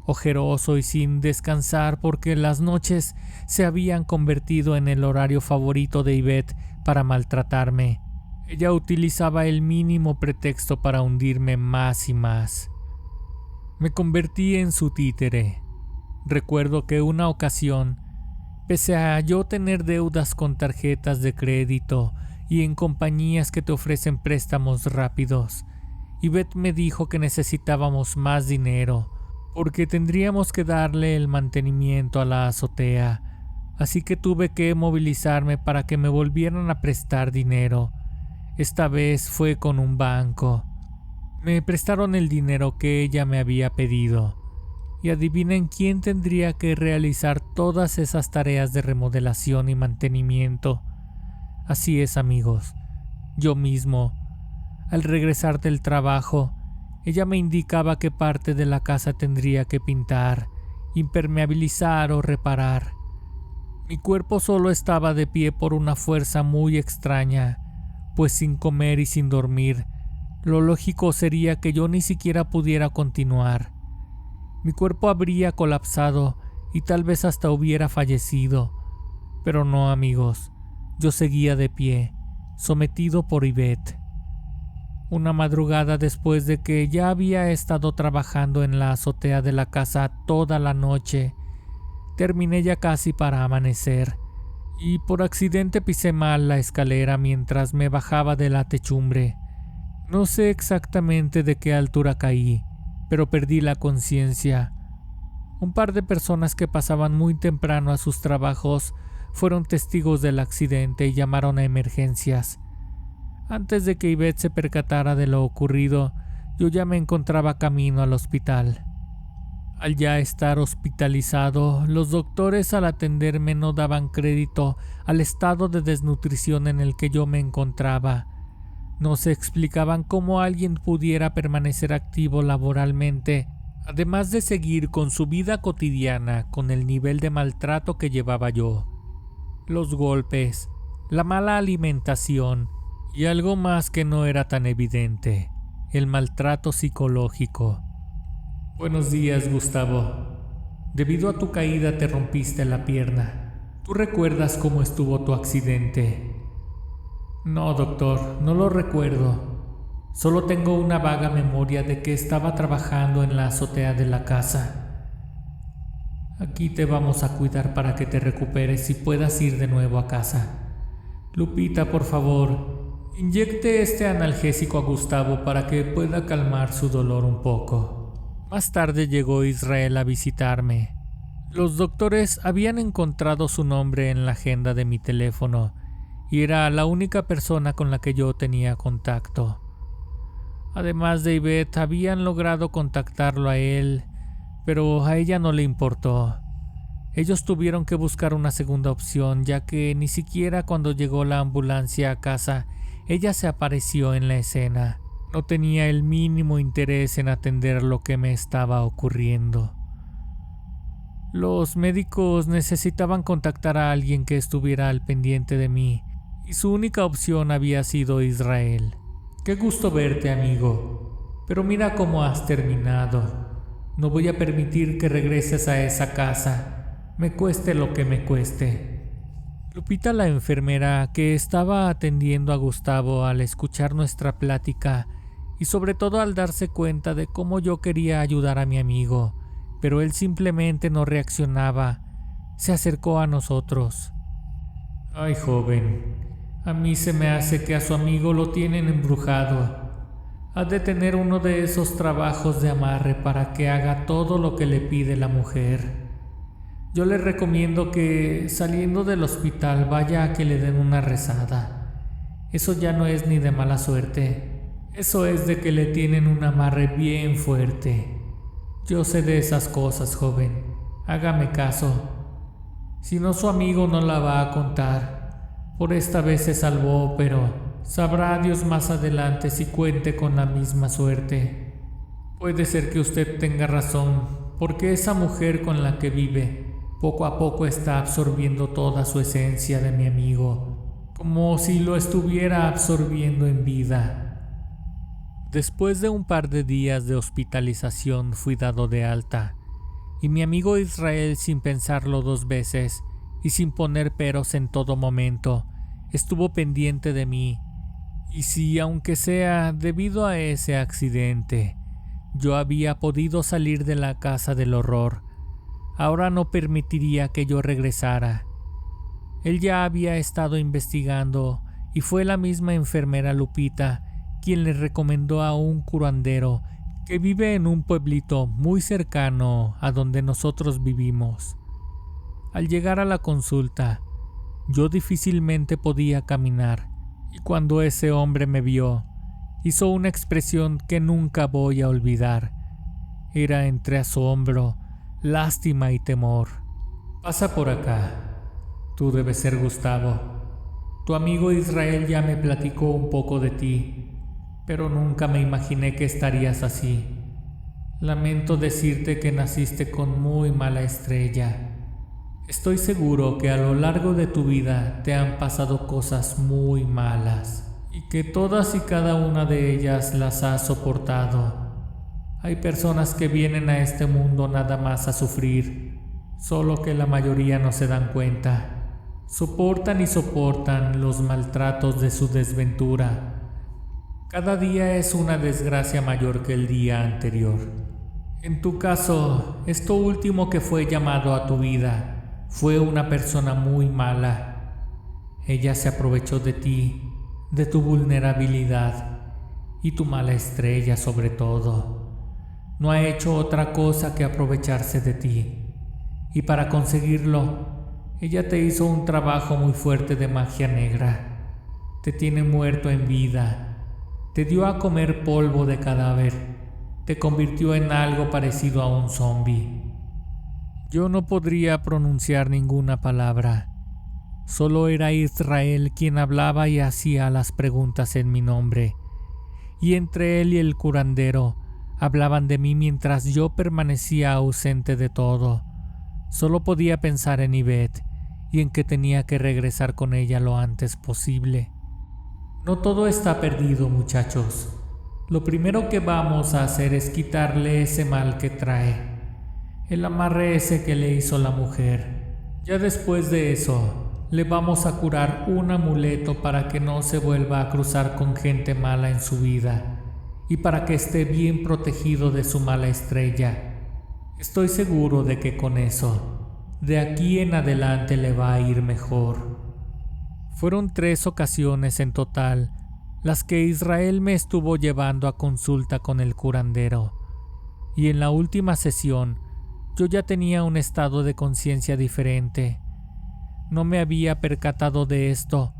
ojeroso y sin descansar porque las noches se habían convertido en el horario favorito de Ivette para maltratarme. Ella utilizaba el mínimo pretexto para hundirme más y más. Me convertí en su títere. Recuerdo que una ocasión, pese a yo tener deudas con tarjetas de crédito y en compañías que te ofrecen préstamos rápidos, Ivette me dijo que necesitábamos más dinero porque tendríamos que darle el mantenimiento a la azotea, así que tuve que movilizarme para que me volvieran a prestar dinero. Esta vez fue con un banco. Me prestaron el dinero que ella me había pedido. Y adivinen quién tendría que realizar todas esas tareas de remodelación y mantenimiento. Así es, amigos, yo mismo. Al regresar del trabajo, ella me indicaba qué parte de la casa tendría que pintar, impermeabilizar o reparar. Mi cuerpo solo estaba de pie por una fuerza muy extraña, pues sin comer y sin dormir, lo lógico sería que yo ni siquiera pudiera continuar. Mi cuerpo habría colapsado y tal vez hasta hubiera fallecido. Pero no, amigos, yo seguía de pie, sometido por Ivette. Una madrugada después de que ya había estado trabajando en la azotea de la casa toda la noche, terminé ya casi para amanecer, y por accidente pisé mal la escalera mientras me bajaba de la techumbre. No sé exactamente de qué altura caí, pero perdí la conciencia. Un par de personas que pasaban muy temprano a sus trabajos fueron testigos del accidente y llamaron a emergencias. Antes de que Ivette se percatara de lo ocurrido, yo ya me encontraba camino al hospital. Al ya estar hospitalizado, los doctores al atenderme no daban crédito al estado de desnutrición en el que yo me encontraba. No se explicaban cómo alguien pudiera permanecer activo laboralmente, además de seguir con su vida cotidiana con el nivel de maltrato que llevaba yo. Los golpes, la mala alimentación y algo más que no era tan evidente, el maltrato psicológico. Buenos días, Gustavo. Debido a tu caída te rompiste la pierna. ¿Tú recuerdas cómo estuvo tu accidente? No, doctor, no lo recuerdo. Solo tengo una vaga memoria de que estaba trabajando en la azotea de la casa. Aquí te vamos a cuidar para que te recuperes y puedas ir de nuevo a casa. Lupita, por favor, inyecte este analgésico a Gustavo para que pueda calmar su dolor un poco. Más tarde llegó Israel a visitarme. Los doctores habían encontrado su nombre en la agenda de mi teléfono y era la única persona con la que yo tenía contacto. Además de Ivette, habían logrado contactarlo a él, pero a ella no le importó. Ellos tuvieron que buscar una segunda opción, ya que ni siquiera cuando llegó la ambulancia a casa ella se apareció en la escena. No tenía el mínimo interés en atender lo que me estaba ocurriendo. Los médicos necesitaban contactar a alguien que estuviera al pendiente de mí, y su única opción había sido Israel. Qué gusto verte, amigo. Pero mira cómo has terminado. No voy a permitir que regreses a esa casa, me cueste lo que me cueste. Lupita, la enfermera que estaba atendiendo a Gustavo al escuchar nuestra plática y sobre todo al darse cuenta de cómo yo quería ayudar a mi amigo, pero él simplemente no reaccionaba, se acercó a nosotros. Ay, joven, a mí se me hace que a su amigo lo tienen embrujado. Ha de tener uno de esos trabajos de amarre para que haga todo lo que le pide la mujer. Yo le recomiendo que, saliendo del hospital, vaya a que le den una rezada. Eso ya no es ni de mala suerte. Eso es de que le tienen un amarre bien fuerte. Yo sé de esas cosas, joven. Hágame caso. Si no, su amigo no la va a contar. Por esta vez se salvó, pero sabrá Dios más adelante si cuente con la misma suerte. Puede ser que usted tenga razón, porque esa mujer con la que vive poco a poco está absorbiendo toda su esencia de mi amigo, como si lo estuviera absorbiendo en vida. Después de un par de días de hospitalización fui dado de alta, y mi amigo Israel, sin pensarlo dos veces y sin poner peros en todo momento, estuvo pendiente de mí. Y si, aunque sea debido a ese accidente, yo había podido salir de la casa del horror, ahora no permitiría que yo regresara. Él ya había estado investigando y fue la misma enfermera Lupita quien le recomendó a un curandero que vive en un pueblito muy cercano a donde nosotros vivimos. Al llegar a la consulta, yo difícilmente podía caminar, y cuando ese hombre me vio, hizo una expresión que nunca voy a olvidar. Era entre asombro, lástima y temor. Pasa por acá. Tú debes ser Gustavo. Tu amigo Israel ya me platicó un poco de ti, pero nunca me imaginé que estarías así. Lamento decirte que naciste con muy mala estrella. Estoy seguro que a lo largo de tu vida te han pasado cosas muy malas, y que todas y cada una de ellas las has soportado. Hay personas que vienen a este mundo nada más a sufrir, solo que la mayoría no se dan cuenta. Soportan y soportan los maltratos de su desventura. Cada día es una desgracia mayor que el día anterior. En tu caso, esto último que fue llamado a tu vida fue una persona muy mala. Ella se aprovechó de ti, de tu vulnerabilidad y tu mala estrella sobre todo. No ha hecho otra cosa que aprovecharse de ti. Y para conseguirlo, ella te hizo un trabajo muy fuerte de magia negra. Te tiene muerto en vida. Te dio a comer polvo de cadáver. Te convirtió en algo parecido a un zombi. Yo no podría pronunciar ninguna palabra. Solo era Israel quien hablaba y hacía las preguntas en mi nombre. Y entre él y el curandero hablaban de mí mientras yo permanecía ausente de todo. Solo podía pensar en Ivette y en que tenía que regresar con ella lo antes posible. No todo está perdido, muchachos. Lo primero que vamos a hacer es quitarle ese mal que trae, el amarre ese que le hizo la mujer. Ya después de eso, le vamos a curar un amuleto para que no se vuelva a cruzar con gente mala en su vida, y para que esté bien protegido de su mala estrella. Estoy seguro de que con eso, de aquí en adelante le va a ir mejor. Fueron 3 ocasiones en total las que Israel me estuvo llevando a consulta con el curandero, y en la última sesión yo ya tenía un estado de conciencia diferente. No me había percatado de esto,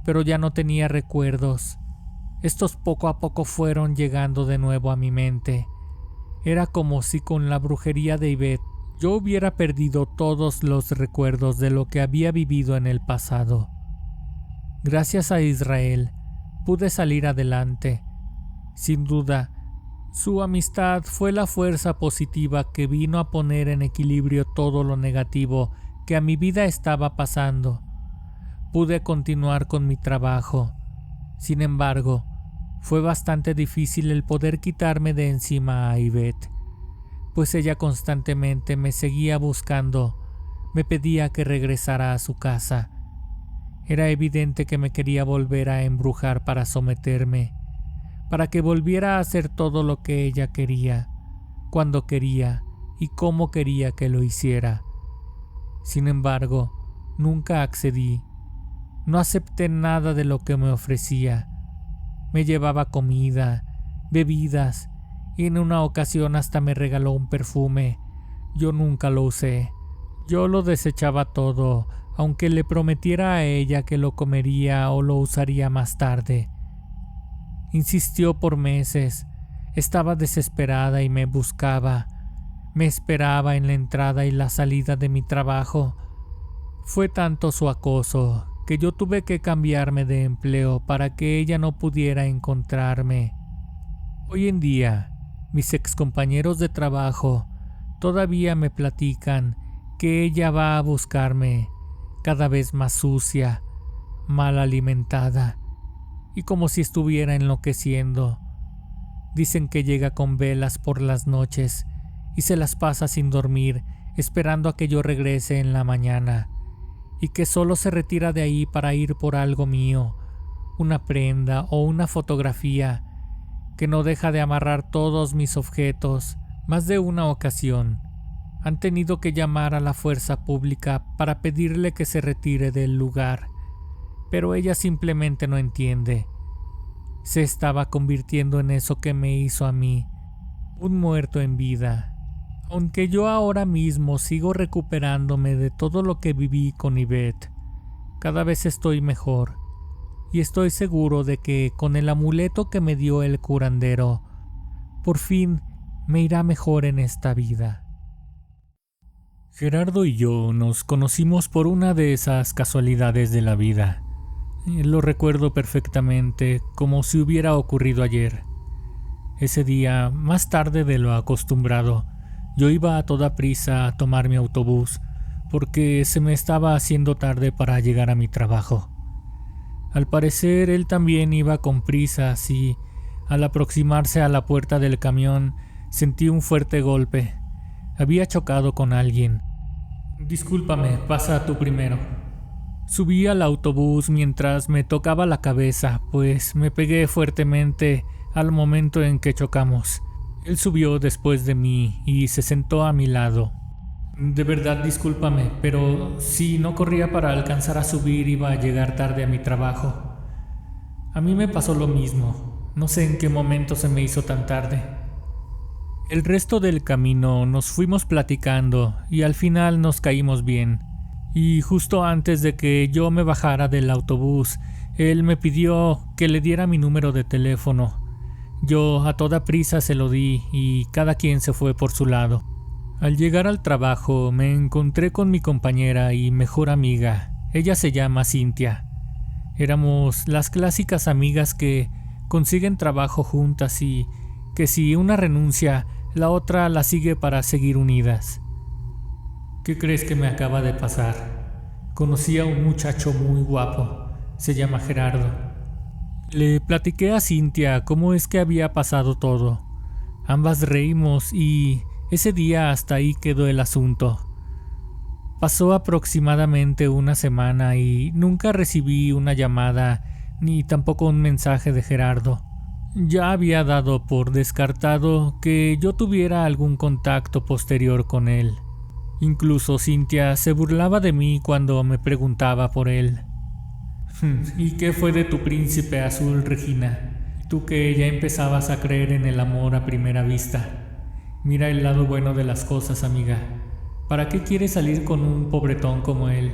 pero ya no tenía recuerdos. Estos poco a poco fueron llegando de nuevo a mi mente. Era como si con la brujería de Ivette yo hubiera perdido todos los recuerdos de lo que había vivido en el pasado. Gracias a Israel, pude salir adelante. Sin duda, su amistad fue la fuerza positiva que vino a poner en equilibrio todo lo negativo que a mi vida estaba pasando. Pude continuar con mi trabajo. Sin embargo, fue bastante difícil el poder quitarme de encima a Ivette, pues ella constantemente me seguía buscando, me pedía que regresara a su casa. Era evidente que me quería volver a embrujar para someterme, para que volviera a hacer todo lo que ella quería, cuando quería y cómo quería que lo hiciera. Sin embargo, nunca accedí. No acepté nada de lo que me ofrecía. Me llevaba comida, bebidas, y en una ocasión hasta me regaló un perfume. Yo nunca lo usé. Yo lo desechaba todo, aunque le prometiera a ella que lo comería o lo usaría más tarde. Insistió por meses. Estaba desesperada y me buscaba. Me esperaba en la entrada y la salida de mi trabajo. Fue tanto su acoso que yo tuve que cambiarme de empleo para que ella no pudiera encontrarme. Hoy en día, mis excompañeros de trabajo todavía me platican que ella va a buscarme, cada vez más sucia, mal alimentada y como si estuviera enloqueciendo. Dicen que llega con velas por las noches y se las pasa sin dormir, esperando a que yo regrese en la mañana, y que solo se retira de ahí para ir por algo mío, una prenda o una fotografía, que no deja de amarrar todos mis objetos. Más de una ocasión han tenido que llamar a la fuerza pública para pedirle que se retire del lugar, pero ella simplemente no entiende. Se estaba convirtiendo en eso que me hizo a mí, un muerto en vida. Aunque yo ahora mismo sigo recuperándome de todo lo que viví con Ivette, cada vez estoy mejor, y estoy seguro de que con el amuleto que me dio el curandero, por fin me irá mejor en esta vida. Gerardo y yo nos conocimos por una de esas casualidades de la vida. Lo recuerdo perfectamente, como si hubiera ocurrido ayer. Ese día, más tarde de lo acostumbrado, yo iba a toda prisa a tomar mi autobús, porque se me estaba haciendo tarde para llegar a mi trabajo. Al parecer él también iba con prisas y, al aproximarse a la puerta del camión, sentí un fuerte golpe. Había chocado con alguien. «Discúlpame, pasa tú primero». Subí al autobús mientras me tocaba la cabeza, pues me pegué fuertemente al momento en que chocamos. Él subió después de mí y se sentó a mi lado. «De verdad, discúlpame, pero si no corría para alcanzar a subir iba a llegar tarde a mi trabajo. A mí me pasó lo mismo. No sé en qué momento se me hizo tan tarde». El resto del camino nos fuimos platicando y al final nos caímos bien. Y justo antes de que yo me bajara del autobús, él me pidió que le diera mi número de teléfono. Yo a toda prisa se lo di y cada quien se fue por su lado. Al llegar al trabajo me encontré con mi compañera y mejor amiga. Ella se llama Cintia. Éramos las clásicas amigas que consiguen trabajo juntas y que si una renuncia, la otra la sigue para seguir unidas. ¿Qué crees que me acaba de pasar? Conocí a un muchacho muy guapo. Se llama Gerardo. Le platiqué a Cintia cómo es que había pasado todo. Ambas reímos y ese día hasta ahí quedó el asunto. Pasó aproximadamente una semana y nunca recibí una llamada ni tampoco un mensaje de Gerardo. Ya había dado por descartado que yo tuviera algún contacto posterior con él. Incluso Cintia se burlaba de mí cuando me preguntaba por él. ¿Y qué fue de tu príncipe azul, Regina? Tú que ya empezabas a creer en el amor a primera vista. Mira el lado bueno de las cosas, amiga. ¿Para qué quieres salir con un pobretón como él?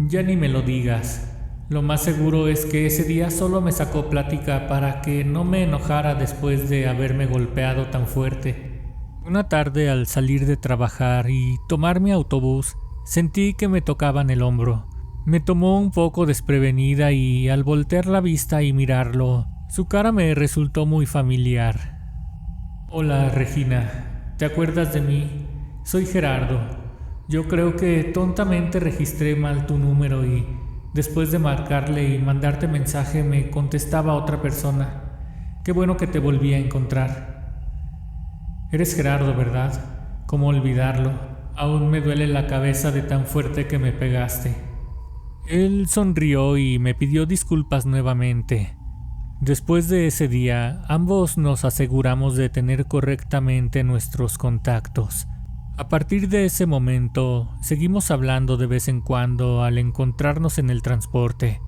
Ya ni me lo digas. Lo más seguro es que ese día solo me sacó plática para que no me enojara después de haberme golpeado tan fuerte. Una tarde al salir de trabajar y tomar mi autobús, sentí que me tocaban el hombro. Me tomó un poco desprevenida y al voltear la vista y mirarlo, su cara me resultó muy familiar. Hola, Regina, ¿te acuerdas de mí? Soy Gerardo. Yo creo que tontamente registré mal tu número y después de marcarle y mandarte mensaje me contestaba otra persona. Qué bueno que te volví a encontrar. Eres Gerardo, ¿verdad? ¿Cómo olvidarlo? Aún me duele la cabeza de tan fuerte que me pegaste. Él sonrió y me pidió disculpas nuevamente. Después de ese día, ambos nos aseguramos de tener correctamente nuestros contactos. A partir de ese momento, seguimos hablando de vez en cuando al encontrarnos en el transporte,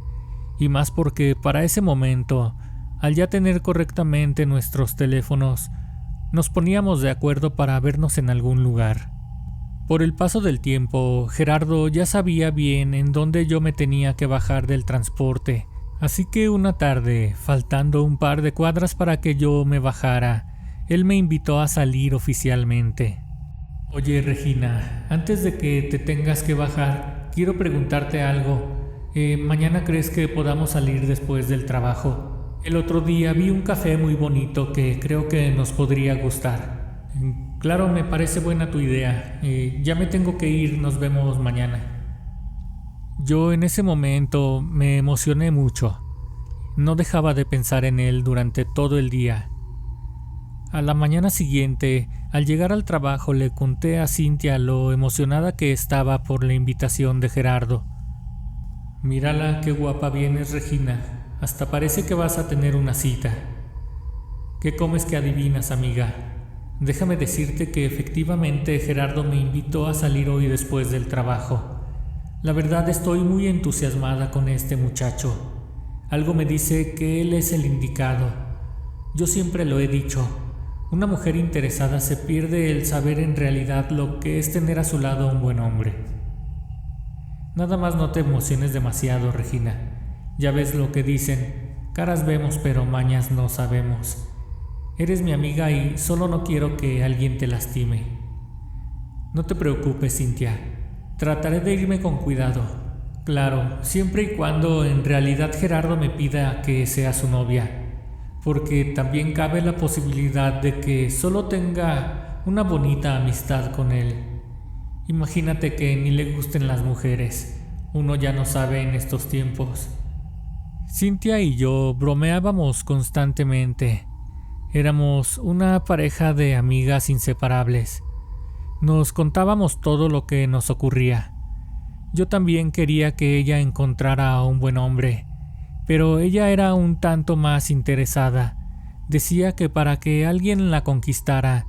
y más porque para ese momento, al ya tener correctamente nuestros teléfonos, nos poníamos de acuerdo para vernos en algún lugar. Por el paso del tiempo, Gerardo ya sabía bien en dónde yo me tenía que bajar del transporte, así que una tarde, faltando un par de cuadras para que yo me bajara, él me invitó a salir oficialmente. Oye, Regina, antes de que te tengas que bajar, quiero preguntarte algo. ¿Mañana crees que podamos salir después del trabajo? El otro día vi un café muy bonito que creo que nos podría gustar. Claro, me parece buena tu idea. Ya me tengo que ir, nos vemos mañana. Yo en ese momento me emocioné mucho. No dejaba de pensar en él durante todo el día. A la mañana siguiente, al llegar al trabajo, le conté a Cintia lo emocionada que estaba por la invitación de Gerardo. Mírala, qué guapa vienes, Regina. Hasta parece que vas a tener una cita. ¿Qué comes que adivinas, amiga? Déjame decirte que efectivamente Gerardo me invitó a salir hoy después del trabajo. La verdad estoy muy entusiasmada con este muchacho. Algo me dice que él es el indicado. Yo siempre lo he dicho. Una mujer interesada se pierde el saber en realidad lo que es tener a su lado un buen hombre. Nada más no te emociones demasiado, Regina. Ya ves lo que dicen, caras vemos pero mañas no sabemos. Eres mi amiga y solo no quiero que alguien te lastime. No te preocupes, Cintia. Trataré de irme con cuidado. Claro, siempre y cuando en realidad Gerardo me pida que sea su novia. Porque también cabe la posibilidad de que solo tenga una bonita amistad con él. Imagínate que ni le gusten las mujeres. Uno ya no sabe en estos tiempos. Cintia y yo bromeábamos constantemente. Éramos una pareja de amigas inseparables. Nos contábamos todo lo que nos ocurría. Yo también quería que ella encontrara a un buen hombre, pero ella era un tanto más interesada. Decía que para que alguien la conquistara,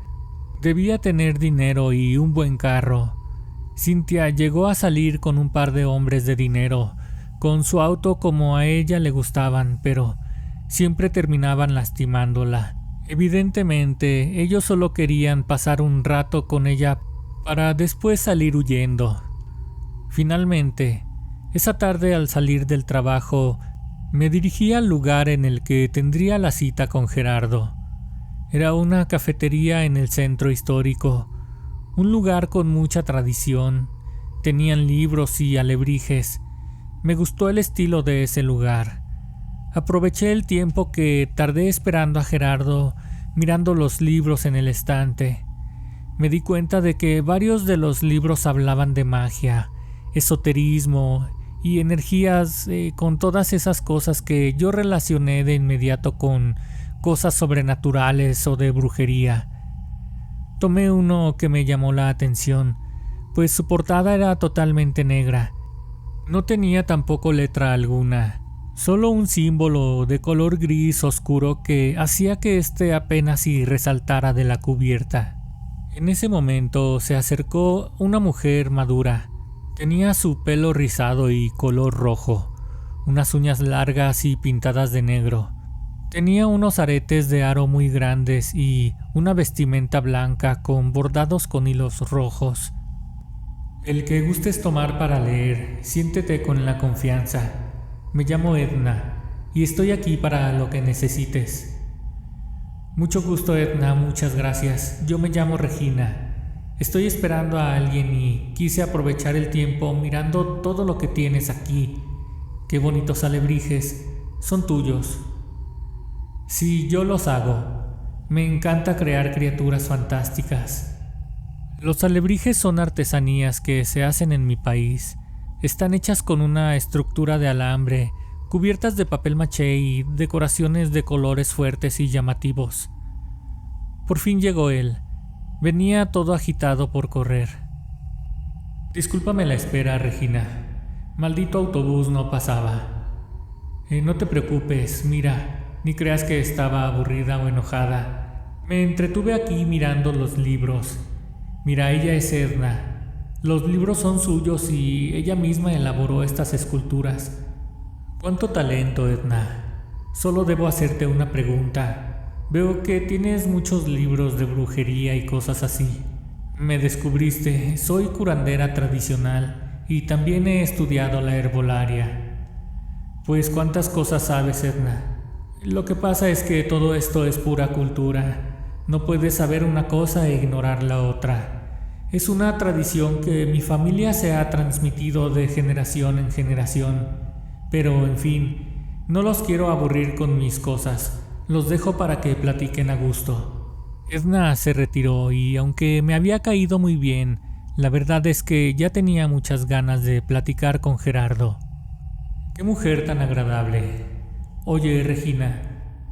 debía tener dinero y un buen carro. Cintia llegó a salir con un par de hombres de dinero, con su auto como a ella le gustaban, pero siempre terminaban lastimándola. Evidentemente, ellos solo querían pasar un rato con ella para después salir huyendo. Finalmente, esa tarde al salir del trabajo, me dirigí al lugar en el que tendría la cita con Gerardo. Era una cafetería en el centro histórico, un lugar con mucha tradición. Tenían libros y alebrijes. Me gustó el estilo de ese lugar. Aproveché el tiempo que tardé esperando a Gerardo, mirando los libros en el estante. Me di cuenta de que varios de los libros hablaban de magia, esoterismo y energías, con todas esas cosas que yo relacioné de inmediato con cosas sobrenaturales o de brujería. Tomé uno que me llamó la atención, pues su portada era totalmente negra. No tenía tampoco letra alguna, solo un símbolo de color gris oscuro que hacía que éste apenas si resaltara de la cubierta. En ese momento se acercó una mujer madura. Tenía su pelo rizado y color rojo, unas uñas largas y pintadas de negro. Tenía unos aretes de aro muy grandes y una vestimenta blanca con bordados con hilos rojos. El que gustes tomar para leer, siéntete con la confianza. Me llamo Edna y estoy aquí para lo que necesites. Mucho gusto, Edna, muchas gracias. Yo me llamo Regina. Estoy esperando a alguien y quise aprovechar el tiempo mirando todo lo que tienes aquí. Qué bonitos alebrijes, son tuyos. Sí, yo los hago. Me encanta crear criaturas fantásticas. Los alebrijes son artesanías que se hacen en mi país. Están hechas con una estructura de alambre, cubiertas de papel maché y decoraciones de colores fuertes y llamativos. Por fin llegó él. Venía todo agitado por correr. Discúlpame la espera, Regina. Maldito autobús no pasaba. No te preocupes, mira, ni creas que estaba aburrida o enojada. Me entretuve aquí mirando los libros. Mira, ella es Edna. Los libros son suyos y ella misma elaboró estas esculturas. ¿Cuánto talento, Edna? Solo debo hacerte una pregunta. Veo que tienes muchos libros de brujería y cosas así. Me descubriste, soy curandera tradicional y también he estudiado la herbolaria. Pues cuántas cosas sabes, Edna. Lo que pasa es que todo esto es pura cultura. No puedes saber una cosa e ignorar la otra. Es una tradición que mi familia se ha transmitido de generación en generación. Pero, en fin, no los quiero aburrir con mis cosas. Los dejo para que platiquen a gusto. Edna se retiró y aunque me había caído muy bien, la verdad es que ya tenía muchas ganas de platicar con Gerardo. Qué mujer tan agradable. Oye, Regina,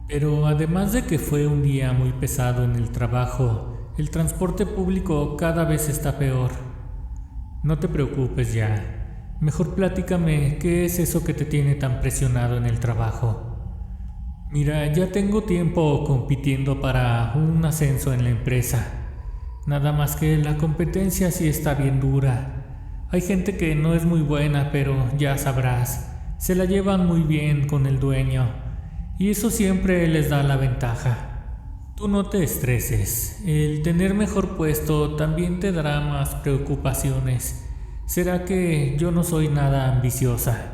pero además de que fue un día muy pesado en el trabajo, el transporte público cada vez está peor. No te preocupes ya. Mejor platícame qué es eso que te tiene tan presionado en el trabajo. Mira, ya tengo tiempo compitiendo para un ascenso en la empresa. Nada más que la competencia sí está bien dura. Hay gente que no es muy buena, pero ya sabrás, se la llevan muy bien con el dueño, y eso siempre les da la ventaja. Tú no te estreses, el tener mejor puesto también te dará más preocupaciones. ¿Será que yo no soy nada ambiciosa?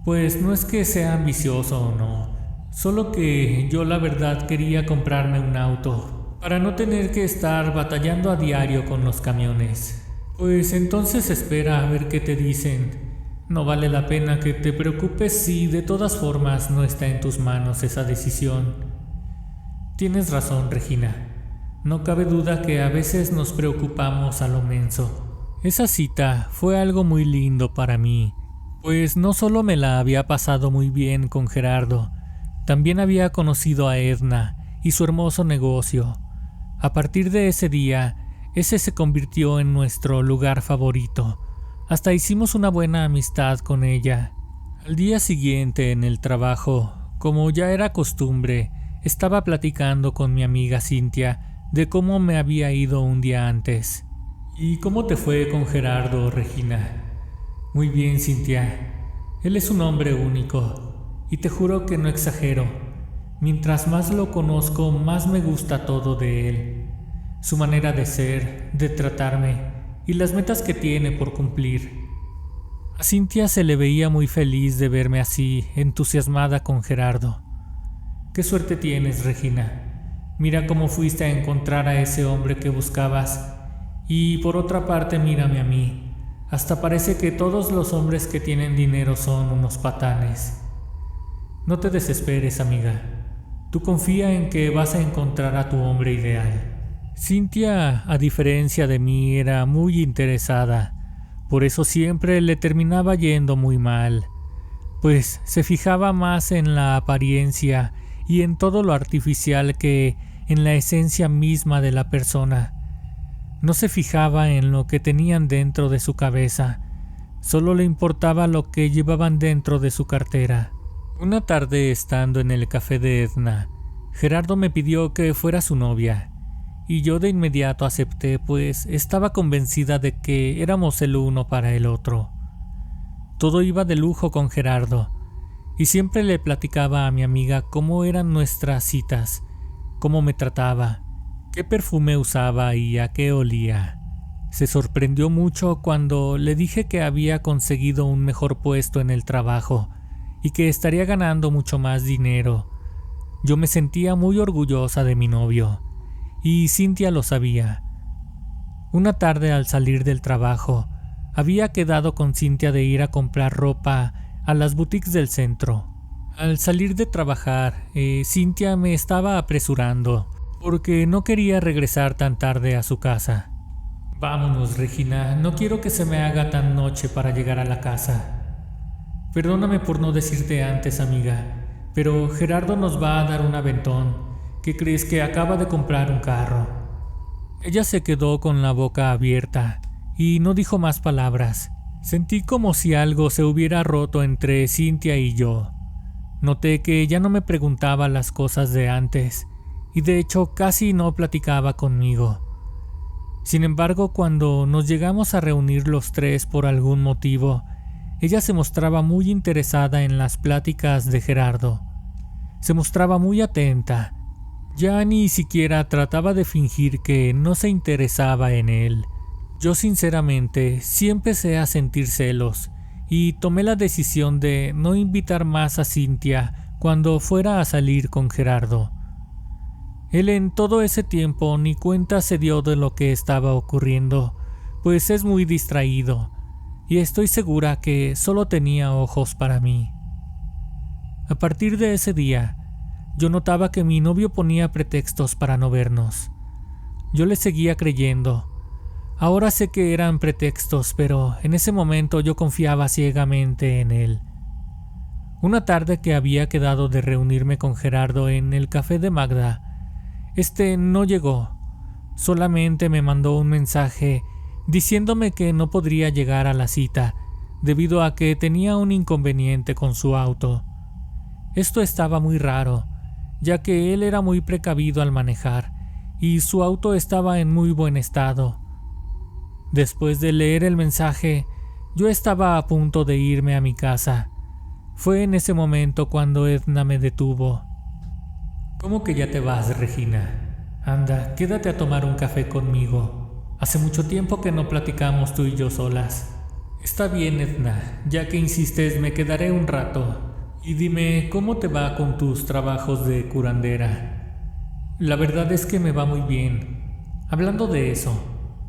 Pues no es que sea ambicioso o no. Solo que yo la verdad quería comprarme un auto, para no tener que estar batallando a diario con los camiones. Pues entonces espera a ver qué te dicen. No vale la pena que te preocupes si de todas formas no está en tus manos esa decisión. Tienes razón, Regina. No cabe duda que a veces nos preocupamos a lo menso. Esa cita fue algo muy lindo para mí, pues no solo me la había pasado muy bien con Gerardo, también había conocido a Edna y su hermoso negocio. A partir de ese día, ese se convirtió en nuestro lugar favorito. Hasta hicimos una buena amistad con ella. Al día siguiente en el trabajo, como ya era costumbre, estaba platicando con mi amiga Cintia de cómo me había ido un día antes. ¿Y cómo te fue con Gerardo, Regina? Muy bien, Cintia. Él es un hombre único. Y te juro que no exagero. Mientras más lo conozco, más me gusta todo de él. Su manera de ser, de tratarme y las metas que tiene por cumplir. A Cintia se le veía muy feliz de verme así, entusiasmada con Gerardo. Qué suerte tienes, Regina. Mira cómo fuiste a encontrar a ese hombre que buscabas. Y por otra parte, mírame a mí. Hasta parece que todos los hombres que tienen dinero son unos patanes. No te desesperes, amiga. Tú confía en que vas a encontrar a tu hombre ideal. Cintia, a diferencia de mí, era muy interesada. Por eso siempre le terminaba yendo muy mal, pues se fijaba más en la apariencia y en todo lo artificial que en la esencia misma de la persona. No se fijaba en lo que tenían dentro de su cabeza, solo le importaba lo que llevaban dentro de su cartera. Una tarde, estando en el café de Edna, Gerardo me pidió que fuera su novia, y yo de inmediato acepté, pues estaba convencida de que éramos el uno para el otro. Todo iba de lujo con Gerardo, y siempre le platicaba a mi amiga cómo eran nuestras citas, cómo me trataba, qué perfume usaba y a qué olía. Se sorprendió mucho cuando le dije que había conseguido un mejor puesto en el trabajo y que estaría ganando mucho más dinero. Yo me sentía muy orgullosa de mi novio, y Cintia lo sabía. Una tarde al salir del trabajo, había quedado con Cynthia de ir a comprar ropa a las boutiques del centro. Al salir de trabajar, Cynthia me estaba apresurando porque no quería regresar tan tarde a su casa. Vámonos, Regina, no quiero que se me haga tan noche para llegar a la casa. Perdóname por no decirte antes, amiga, pero Gerardo nos va a dar un aventón. ¿Qué crees? Que acaba de comprar un carro. Ella se quedó con la boca abierta y no dijo más palabras. Sentí como si algo se hubiera roto entre Cynthia y yo. Noté que ya no me preguntaba las cosas de antes y de hecho casi no platicaba conmigo. Sin embargo, cuando nos llegamos a reunir los tres por algún motivo, ella se mostraba muy interesada en las pláticas de Gerardo. Se mostraba muy atenta. Ya ni siquiera trataba de fingir que no se interesaba en él. Yo sinceramente sí empecé a sentir celos y tomé la decisión de no invitar más a Cynthia cuando fuera a salir con Gerardo. Él en todo ese tiempo ni cuenta se dio de lo que estaba ocurriendo, pues es muy distraído, y estoy segura que solo tenía ojos para mí. A partir de ese día, yo notaba que mi novio ponía pretextos para no vernos. Yo le seguía creyendo. Ahora sé que eran pretextos, pero en ese momento yo confiaba ciegamente en él. Una tarde que había quedado de reunirme con Gerardo en el café de Magda, no llegó. Solamente me mandó un mensaje diciéndome que no podría llegar a la cita debido a que tenía un inconveniente con su auto. Esto estaba muy raro, ya que él era muy precavido al manejar y su auto estaba en muy buen estado. Después de leer el mensaje, yo estaba a punto de irme a mi casa. Fue en ese momento cuando Edna me detuvo. ¿Cómo que ya te vas, Regina? Anda, quédate a tomar un café conmigo. Hace mucho tiempo que no platicamos tú y yo solas. Está bien, Edna, ya que insistes me quedaré un rato. Y dime, ¿cómo te va con tus trabajos de curandera? La verdad es que me va muy bien. Hablando de eso,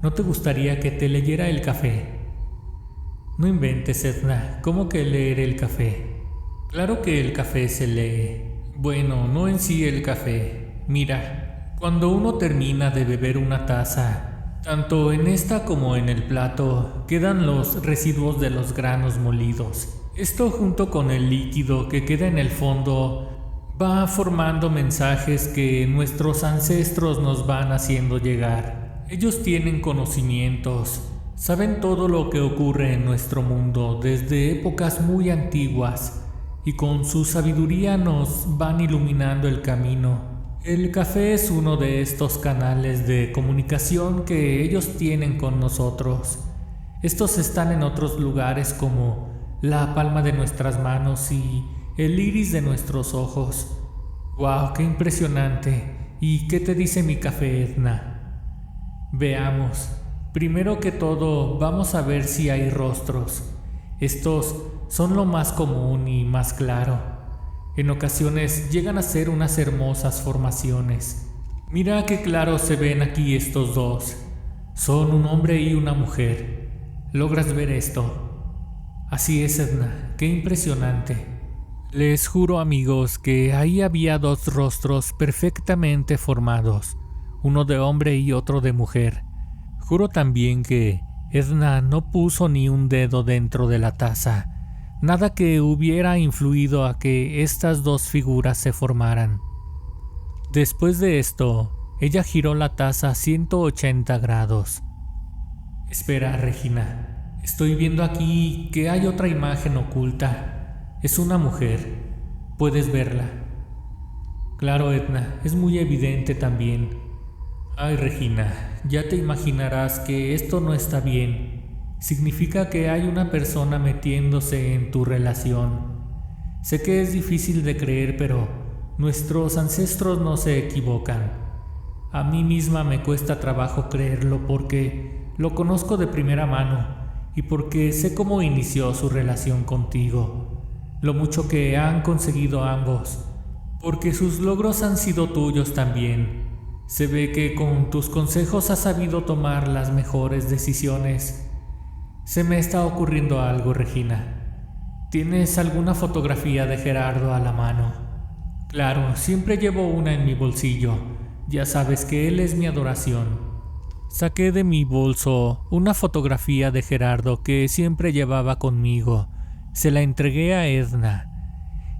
¿no te gustaría que te leyera el café? No inventes, Edna, ¿cómo que leer el café? Claro que el café se lee. Bueno, no en sí el café. Mira, cuando uno termina de beber una taza, tanto en esta como en el plato, quedan los residuos de los granos molidos. Esto junto con el líquido que queda en el fondo va formando mensajes que nuestros ancestros nos van haciendo llegar. Ellos tienen conocimientos, saben todo lo que ocurre en nuestro mundo desde épocas muy antiguas y con su sabiduría nos van iluminando el camino. El café es uno de estos canales de comunicación que ellos tienen con nosotros. Estos están en otros lugares como la palma de nuestras manos y el iris de nuestros ojos. ¡Wow! ¡Qué impresionante! ¿Y qué te dice mi café, Edna? Veamos. Primero que todo, vamos a ver si hay rostros. Estos son lo más común y más claro. En ocasiones llegan a ser unas hermosas formaciones. Mira qué claro se ven aquí estos dos. Son un hombre y una mujer. ¿Logras ver esto? Así es, Edna, qué impresionante. Les juro, amigos, que ahí había dos rostros perfectamente formados, uno de hombre y otro de mujer. Juro también que Edna no puso ni un dedo dentro de la taza, nada que hubiera influido a que estas dos figuras se formaran. Después de esto, ella giró la taza 180 grados. Espera, Regina. Estoy viendo aquí que hay otra imagen oculta. Es una mujer. ¿Puedes verla? Claro, Edna, es muy evidente también. Ay, Regina, ya te imaginarás que esto no está bien. Significa que hay una persona metiéndose en tu relación. Sé que es difícil de creer, pero nuestros ancestros no se equivocan. A mí misma me cuesta trabajo creerlo porque lo conozco de primera mano. Y porque sé cómo inició su relación contigo, lo mucho que han conseguido ambos, porque sus logros han sido tuyos también. Se ve que con tus consejos has sabido tomar las mejores decisiones. Se me está ocurriendo algo, Regina. ¿Tienes alguna fotografía de Gerardo a la mano? Claro, siempre llevo una en mi bolsillo. Ya sabes que él es mi adoración. Saqué de mi bolso una fotografía de Gerardo que siempre llevaba conmigo. Se la entregué a Edna.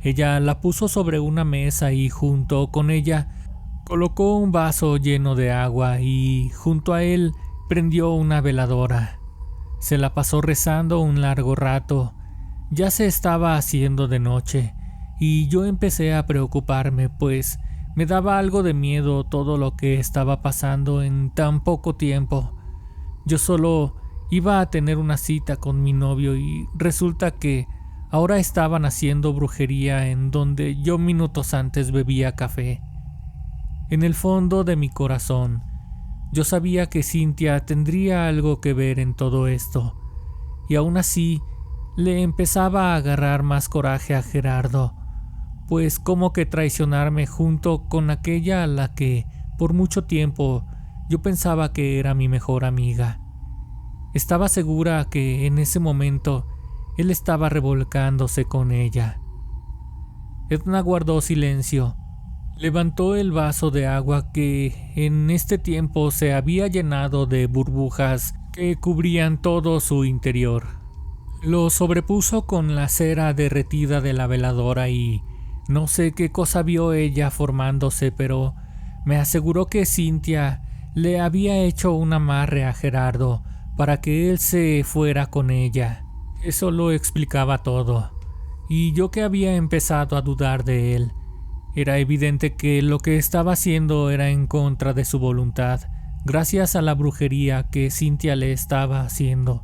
Ella la puso sobre una mesa y junto con ella colocó un vaso lleno de agua y junto a él prendió una veladora. Se la pasó rezando un largo rato. Ya se estaba haciendo de noche y yo empecé a preocuparme, pues me daba algo de miedo todo lo que estaba pasando en tan poco tiempo. Yo solo iba a tener una cita con mi novio y resulta que ahora estaban haciendo brujería en donde yo minutos antes bebía café. En el fondo de mi corazón, yo sabía que Cynthia tendría algo que ver en todo esto, y aún así le empezaba a agarrar más coraje a Gerardo, pues como que traicionarme junto con aquella a la que por mucho tiempo yo pensaba que era mi mejor amiga. Estaba segura que en ese momento él estaba revolcándose con ella. Edna guardó silencio. Levantó el vaso de agua que en este tiempo se había llenado de burbujas que cubrían todo su interior. Lo sobrepuso con la cera derretida de la veladora y no sé qué cosa vio ella formándose, pero me aseguró que Cynthia le había hecho un amarre a Gerardo para que él se fuera con ella. Eso lo explicaba todo, y yo que había empezado a dudar de él. Era evidente que lo que estaba haciendo era en contra de su voluntad, gracias a la brujería que Cynthia le estaba haciendo.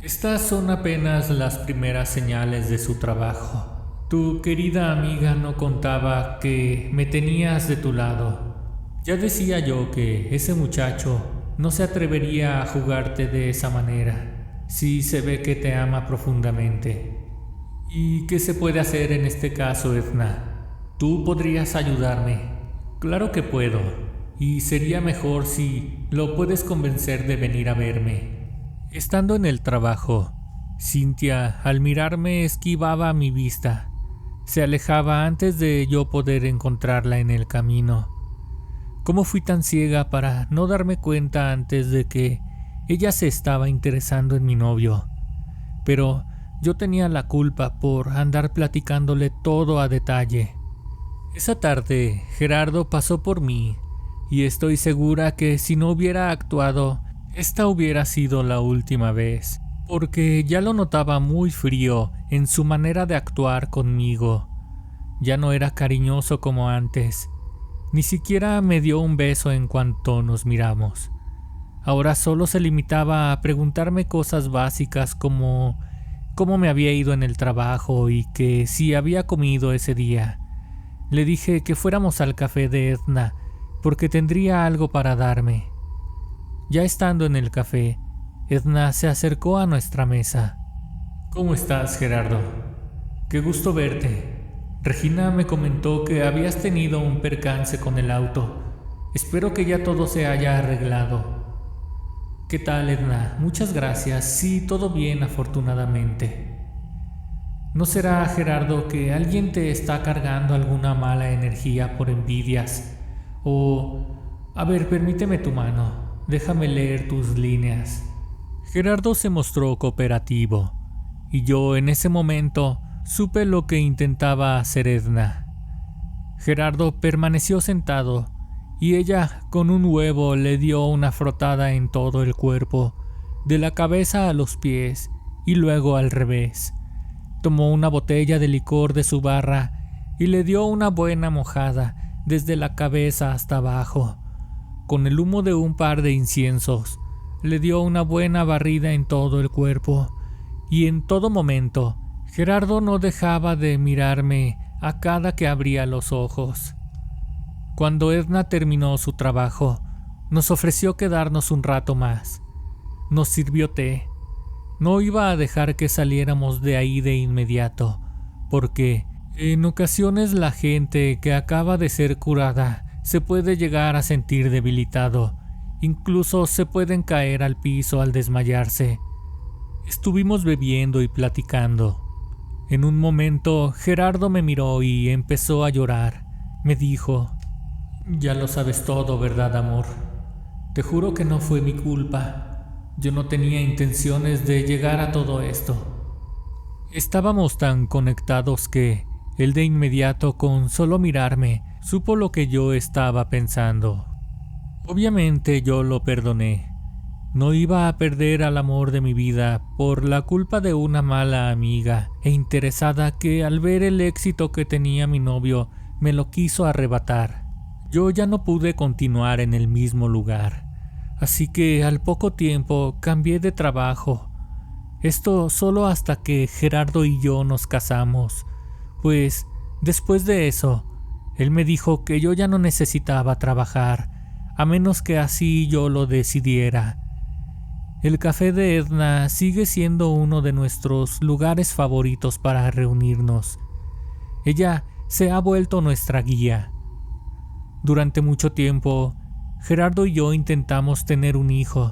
Estas son apenas las primeras señales de su trabajo. Tu querida amiga no contaba que me tenías de tu lado. Ya decía yo que ese muchacho no se atrevería a jugarte de esa manera, si se ve que te ama profundamente. ¿Y qué se puede hacer en este caso, Edna? ¿Tú podrías ayudarme? Claro que puedo, y sería mejor si lo puedes convencer de venir a verme. Estando en el trabajo, Cynthia, al mirarme, esquivaba mi vista. Se alejaba antes de yo poder encontrarla en el camino. ¿Cómo fui tan ciega para no darme cuenta antes de que ella se estaba interesando en mi novio? Pero yo tenía la culpa por andar platicándole todo a detalle. Esa tarde, Gerardo pasó por mí, y estoy segura que si no hubiera actuado, esta hubiera sido la última vez, porque ya lo notaba muy frío en su manera de actuar conmigo. Ya no era cariñoso como antes, ni siquiera me dio un beso en cuanto nos miramos. Ahora solo se limitaba a preguntarme cosas básicas como cómo me había ido en el trabajo y que si había comido ese día. Le dije que fuéramos al café de Edna, porque tendría algo para darme. Ya estando en el café, Edna se acercó a nuestra mesa. ¿Cómo estás, Gerardo? Qué gusto verte. Regina me comentó que habías tenido un percance con el auto. Espero que ya todo se haya arreglado. ¿Qué tal, Edna? Muchas gracias. Sí, todo bien, afortunadamente. ¿No será, Gerardo, que alguien te está cargando alguna mala energía por envidias? A ver, permíteme tu mano. Déjame leer tus líneas. Gerardo se mostró cooperativo, y yo en ese momento supe lo que intentaba hacer Edna. Gerardo permaneció sentado, y ella con un huevo le dio una frotada en todo el cuerpo, de la cabeza a los pies, y luego al revés. Tomó una botella de licor de su barra y le dio una buena mojada desde la cabeza hasta abajo. Con el humo de un par de inciensos, le dio una buena barrida en todo el cuerpo, y en todo momento, Gerardo no dejaba de mirarme a cada que abría los ojos. Cuando Edna terminó su trabajo, nos ofreció quedarnos un rato más. Nos sirvió té. No iba a dejar que saliéramos de ahí de inmediato, porque en ocasiones la gente que acaba de ser curada se puede llegar a sentir debilitado, incluso se pueden caer al piso al desmayarse. Estuvimos bebiendo y platicando. En un momento, Gerardo me miró y empezó a llorar. Me dijo: «Ya lo sabes todo, ¿verdad, amor? Te juro que no fue mi culpa. Yo no tenía intenciones de llegar a todo esto». Estábamos tan conectados que él de inmediato, con solo mirarme, supo lo que yo estaba pensando. Obviamente yo lo perdoné. No iba a perder al amor de mi vida por la culpa de una mala amiga e interesada que, al ver el éxito que tenía mi novio, me lo quiso arrebatar. Yo ya no pude continuar en el mismo lugar, así que al poco tiempo cambié de trabajo. Esto solo hasta que Gerardo y yo nos casamos, pues después de eso, él me dijo que yo ya no necesitaba trabajar, a menos que así yo lo decidiera. El café de Edna sigue siendo uno de nuestros lugares favoritos para reunirnos. Ella se ha vuelto nuestra guía. Durante mucho tiempo, Gerardo y yo intentamos tener un hijo.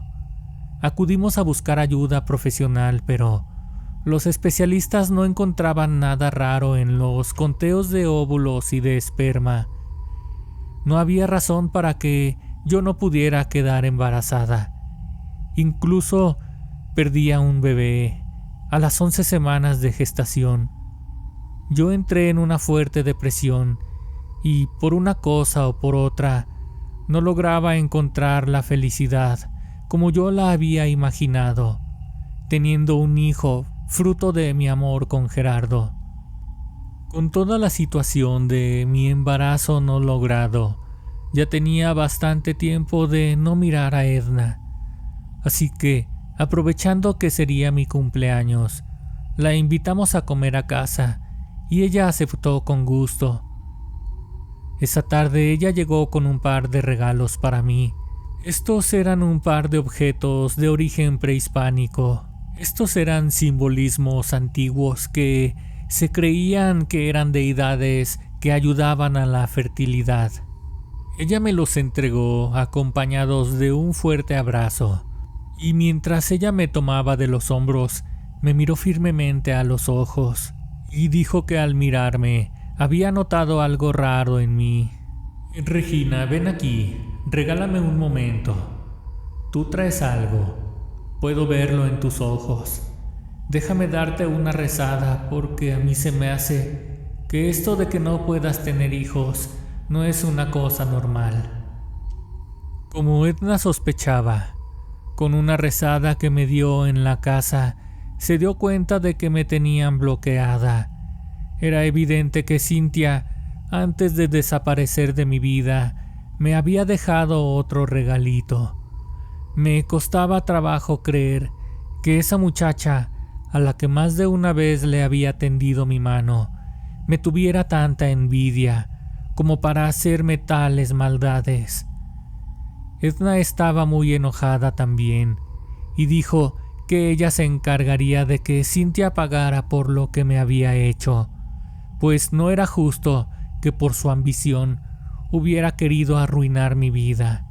Acudimos a buscar ayuda profesional, pero los especialistas no encontraban nada raro en los conteos de óvulos y de esperma. No había razón para que yo no pudiera quedar embarazada. Incluso perdí a un bebé a las 11 semanas de gestación. Yo entré en una fuerte depresión y, por una cosa o por otra, no lograba encontrar la felicidad como yo la había imaginado, teniendo un hijo fruto de mi amor con Gerardo. Con toda la situación de mi embarazo no logrado, ya tenía bastante tiempo de no mirar a Edna. Así que, aprovechando que sería mi cumpleaños, la invitamos a comer a casa y ella aceptó con gusto. Esa tarde ella llegó con un par de regalos para mí. Estos eran un par de objetos de origen prehispánico. Estos eran simbolismos antiguos que se creían que eran deidades que ayudaban a la fertilidad. Ella me los entregó acompañados de un fuerte abrazo. Y mientras ella me tomaba de los hombros, me miró firmemente a los ojos y dijo que al mirarme había notado algo raro en mí. «Regina, ven aquí, regálame un momento. Tú traes algo. Puedo verlo en tus ojos. Déjame darte una rezada porque a mí se me hace que esto de que no puedas tener hijos no es una cosa normal». Como Edna sospechaba, con una rezada que me dio en la casa, se dio cuenta de que me tenían bloqueada. Era evidente que Cynthia, antes de desaparecer de mi vida, me había dejado otro regalito. Me costaba trabajo creer que esa muchacha, a la que más de una vez le había tendido mi mano, me tuviera tanta envidia como para hacerme tales maldades. Edna estaba muy enojada también y dijo que ella se encargaría de que Cynthia pagara por lo que me había hecho, pues no era justo que por su ambición hubiera querido arruinar mi vida.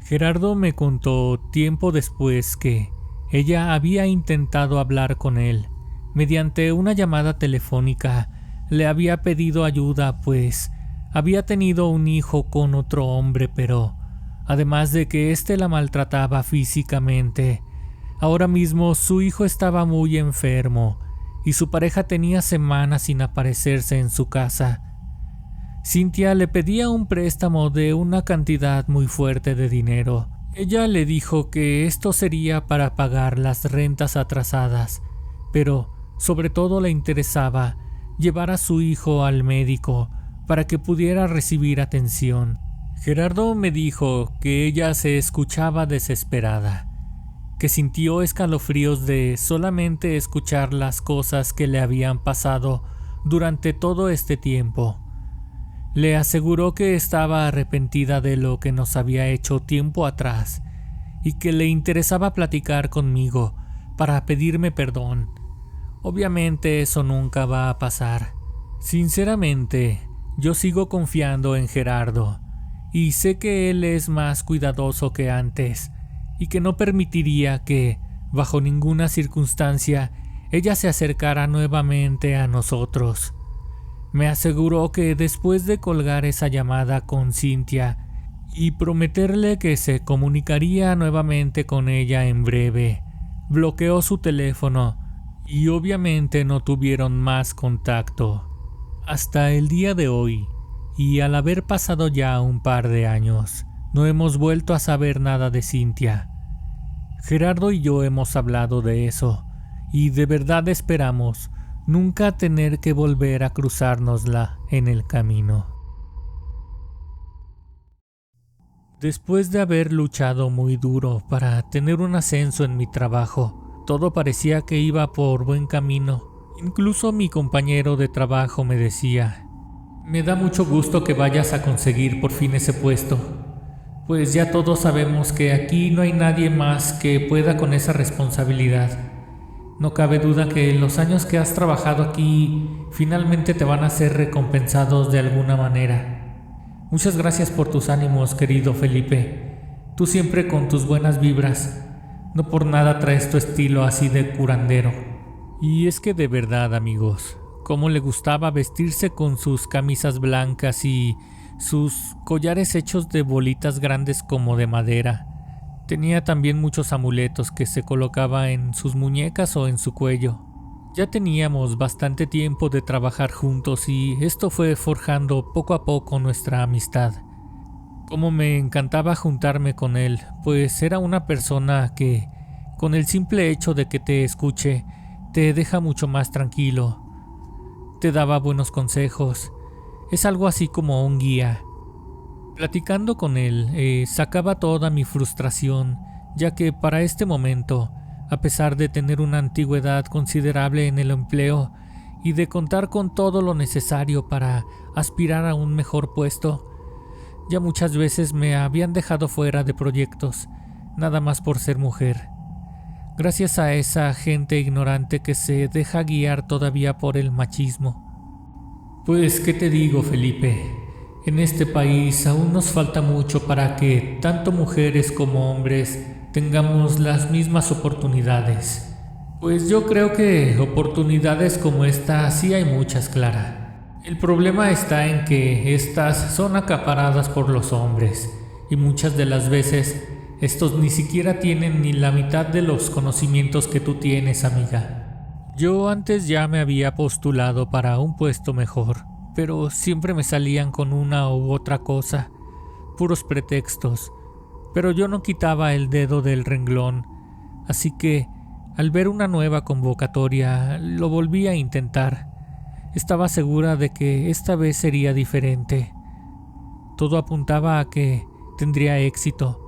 Gerardo me contó tiempo después que ella había intentado hablar con él. Mediante una llamada telefónica le había pedido ayuda, pues había tenido un hijo con otro hombre, pero además de que éste la maltrataba físicamente, ahora mismo su hijo estaba muy enfermo y su pareja tenía semanas sin aparecerse en su casa. Cynthia le pedía un préstamo de una cantidad muy fuerte de dinero. Ella le dijo que esto sería para pagar las rentas atrasadas, pero sobre todo le interesaba llevar a su hijo al médico para que pudiera recibir atención. Gerardo me dijo que ella se escuchaba desesperada, que sintió escalofríos de solamente escuchar las cosas que le habían pasado durante todo este tiempo. Le aseguró que estaba arrepentida de lo que nos había hecho tiempo atrás y que le interesaba platicar conmigo para pedirme perdón. Obviamente eso nunca va a pasar. Sinceramente, Yo sigo confiando en Gerardo y sé que él es más cuidadoso que antes y que no permitiría que, bajo ninguna circunstancia, ella se acercara nuevamente a nosotros. Me aseguró que después de colgar esa llamada con Cynthia y prometerle que se comunicaría nuevamente con ella en breve, bloqueó su teléfono y obviamente no tuvieron más contacto. Hasta el día de hoy, y al haber pasado ya un par de años, no hemos vuelto a saber nada de Cynthia. Gerardo y yo hemos hablado de eso, y de verdad esperamos nunca tener que volver a cruzárnosla en el camino. Después de haber luchado muy duro para tener un ascenso en mi trabajo, todo parecía que iba por buen camino. Incluso mi compañero de trabajo me decía: «Me da mucho gusto que vayas a conseguir por fin ese puesto, pues ya todos sabemos que aquí no hay nadie más que pueda con esa responsabilidad. No cabe duda que los años que has trabajado aquí finalmente te van a ser recompensados de alguna manera. Muchas gracias por tus ánimos, querido Felipe. Tú siempre con tus buenas vibras. No por nada traes tu estilo así de curandero». Y es que de verdad, amigos, cómo le gustaba vestirse con sus camisas blancas y sus collares hechos de bolitas grandes como de madera. Tenía también muchos amuletos que se colocaba en sus muñecas o en su cuello. Ya teníamos bastante tiempo de trabajar juntos y esto fue forjando poco a poco nuestra amistad. Como me encantaba juntarme con él, pues era una persona que, con el simple hecho de que te escuche, te deja mucho más tranquilo. Te daba buenos consejos. Es algo así como un guía. Platicando con él, sacaba toda mi frustración, ya que para este momento, a pesar de tener una antigüedad considerable en el empleo y de contar con todo lo necesario para aspirar a un mejor puesto, ya muchas veces me habían dejado fuera de proyectos, nada más por ser mujer. Gracias a esa gente ignorante que se deja guiar todavía por el machismo. Pues, ¿qué te digo, Felipe? En este país aún nos falta mucho para que tanto mujeres como hombres tengamos las mismas oportunidades. Pues yo creo que oportunidades como esta sí hay muchas, Clara. El problema está en que estas son acaparadas por los hombres y muchas de las veces estos ni siquiera tienen ni la mitad de los conocimientos que tú tienes, amiga. Yo antes ya me había postulado para un puesto mejor, pero siempre me salían con una u otra cosa, puros pretextos. Pero yo no quitaba el dedo del renglón, así que al ver una nueva convocatoria lo volví a intentar. Estaba segura de que esta vez sería diferente. Todo apuntaba a que tendría éxito,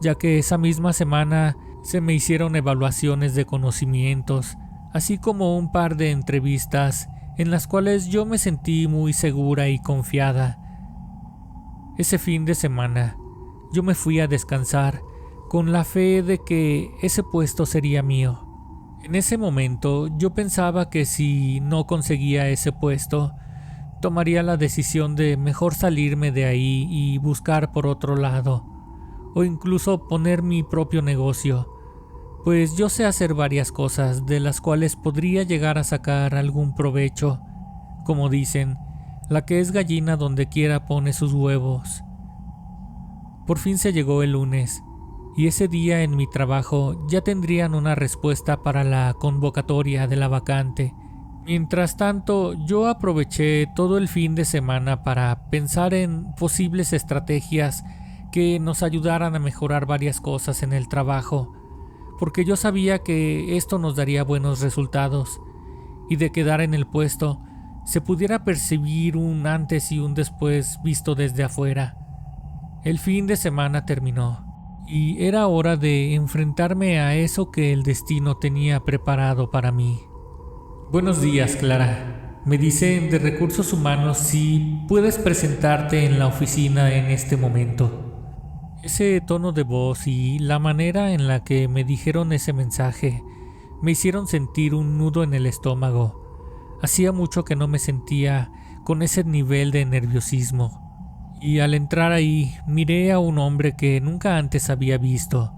ya que esa misma semana se me hicieron evaluaciones de conocimientos, así como un par de entrevistas en las cuales yo me sentí muy segura y confiada. Ese fin de semana yo me fui a descansar con la fe de que ese puesto sería mío. En ese momento yo pensaba que si no conseguía ese puesto, tomaría la decisión de mejor salirme de ahí y buscar por otro lado, o incluso poner mi propio negocio, pues yo sé hacer varias cosas de las cuales podría llegar a sacar algún provecho. Como dicen, la que es gallina donde quiera pone sus huevos. Por fin se llegó el lunes, y ese día en mi trabajo ya tendrían una respuesta para la convocatoria de la vacante. Mientras tanto, yo aproveché todo el fin de semana para pensar en posibles estrategias que nos ayudaran a mejorar varias cosas en el trabajo, porque yo sabía que esto nos daría buenos resultados, y de quedar en el puesto se pudiera percibir un antes y un después visto desde afuera. El fin de semana terminó, y era hora de enfrentarme a eso que el destino tenía preparado para mí. «Buenos días, Clara. Me dicen de Recursos Humanos si puedes presentarte en la oficina en este momento». Ese tono de voz y la manera en la que me dijeron ese mensaje me hicieron sentir un nudo en el estómago. Hacía mucho que no me sentía con ese nivel de nerviosismo. Y al entrar ahí, miré a un hombre que nunca antes había visto.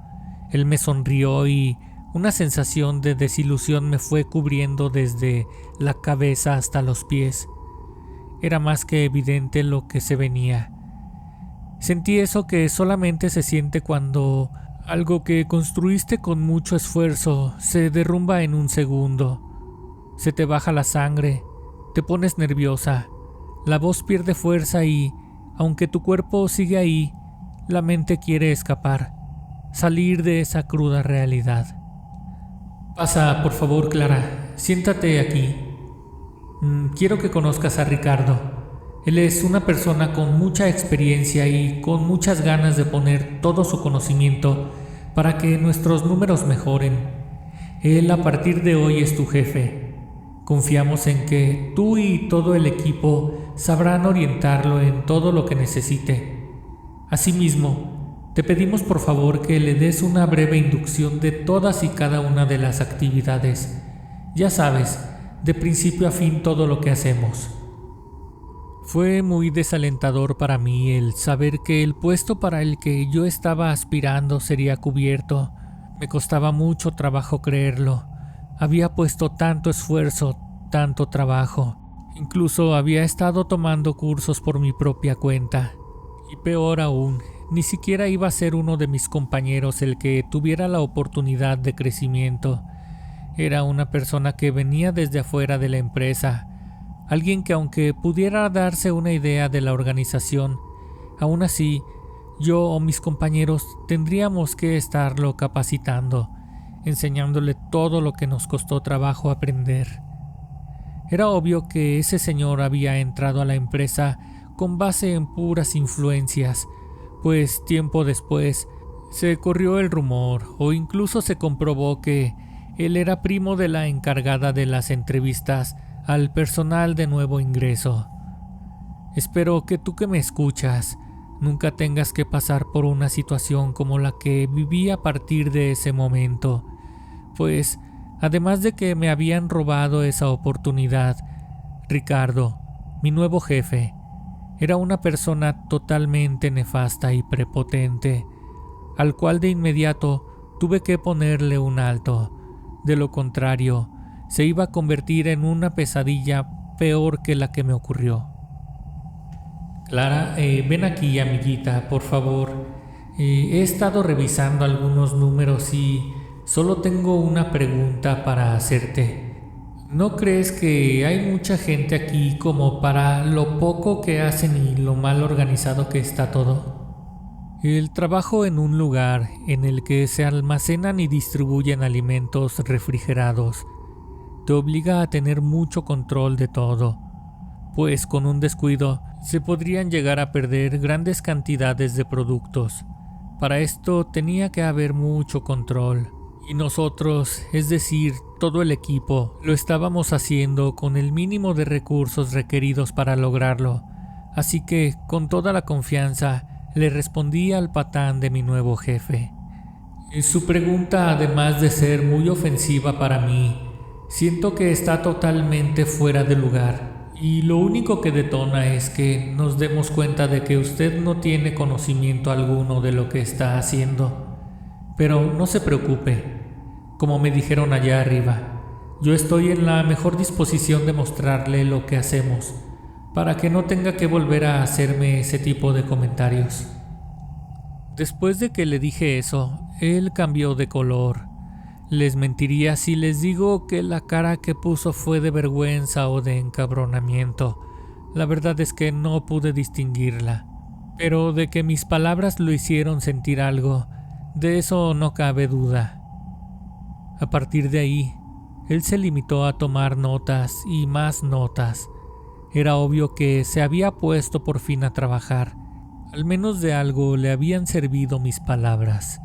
Él me sonrió y una sensación de desilusión me fue cubriendo desde la cabeza hasta los pies. Era más que evidente lo que se venía. Sentí eso que solamente se siente cuando algo que construiste con mucho esfuerzo se derrumba en un segundo. Se te baja la sangre, te pones nerviosa, la voz pierde fuerza y, aunque tu cuerpo sigue ahí, la mente quiere escapar, salir de esa cruda realidad. Pasa, por favor, Clara, siéntate aquí. Quiero que conozcas a Ricardo. Él es una persona con mucha experiencia y con muchas ganas de poner todo su conocimiento para que nuestros números mejoren. Él a partir de hoy es tu jefe. Confiamos en que tú y todo el equipo sabrán orientarlo en todo lo que necesite. Asimismo, te pedimos por favor que le des una breve inducción de todas y cada una de las actividades. Ya sabes, de principio a fin todo lo que hacemos. Fue muy desalentador para mí el saber que el puesto para el que yo estaba aspirando sería cubierto. Me costaba mucho trabajo creerlo. Había puesto tanto esfuerzo, tanto trabajo. Incluso había estado tomando cursos por mi propia cuenta. Y peor aún, ni siquiera iba a ser uno de mis compañeros el que tuviera la oportunidad de crecimiento. Era una persona que venía desde afuera de la empresa. Alguien que aunque pudiera darse una idea de la organización, aún así, yo o mis compañeros tendríamos que estarlo capacitando, enseñándole todo lo que nos costó trabajo aprender. Era obvio que ese señor había entrado a la empresa con base en puras influencias, pues tiempo después se corrió el rumor o incluso se comprobó que él era primo de la encargada de las entrevistas al personal de nuevo ingreso. Espero que tú que me escuchas nunca tengas que pasar por una situación como la que viví a partir de ese momento, pues además de que me habían robado esa oportunidad, Ricardo, mi nuevo jefe, era una persona totalmente nefasta y prepotente, al cual de inmediato tuve que ponerle un alto. De lo contrario, se iba a convertir en una pesadilla peor que la que me ocurrió. Clara, ven aquí, amiguita, por favor. He estado revisando algunos números y solo tengo una pregunta para hacerte. ¿No crees que hay mucha gente aquí como para lo poco que hacen y lo mal organizado que está todo? El trabajo en un lugar en el que se almacenan y distribuyen alimentos refrigerados te obliga a tener mucho control de todo, pues con un descuido se podrían llegar a perder grandes cantidades de productos. Para esto tenía que haber mucho control, y nosotros, es decir, todo el equipo, lo estábamos haciendo con el mínimo de recursos requeridos para lograrlo, así que con toda la confianza le respondí al patán de mi nuevo jefe. Su pregunta, además de ser muy ofensiva para mí, siento que está totalmente fuera de lugar, y lo único que detona es que nos demos cuenta de que usted no tiene conocimiento alguno de lo que está haciendo. Pero no se preocupe, como me dijeron allá arriba, yo estoy en la mejor disposición de mostrarle lo que hacemos, para que no tenga que volver a hacerme ese tipo de comentarios. Después de que le dije eso, él cambió de color. Les mentiría si les digo que la cara que puso fue de vergüenza o de encabronamiento. La verdad es que no pude distinguirla. Pero de que mis palabras lo hicieron sentir algo, de eso no cabe duda. A partir de ahí, él se limitó a tomar notas y más notas. Era obvio que se había puesto por fin a trabajar. Al menos de algo le habían servido mis palabras.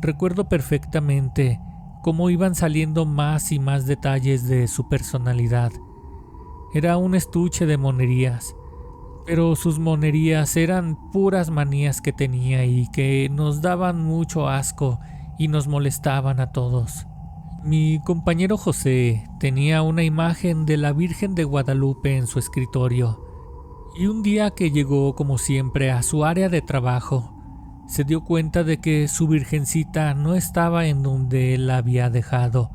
Recuerdo perfectamente cómo iban saliendo más y más detalles de su personalidad. Era un estuche de monerías, pero sus monerías eran puras manías que tenía y que nos daban mucho asco y nos molestaban a todos. Mi compañero José tenía una imagen de la Virgen de Guadalupe en su escritorio, y un día que llegó como siempre a su área de trabajo, se dio cuenta de que su virgencita no estaba en donde él la había dejado.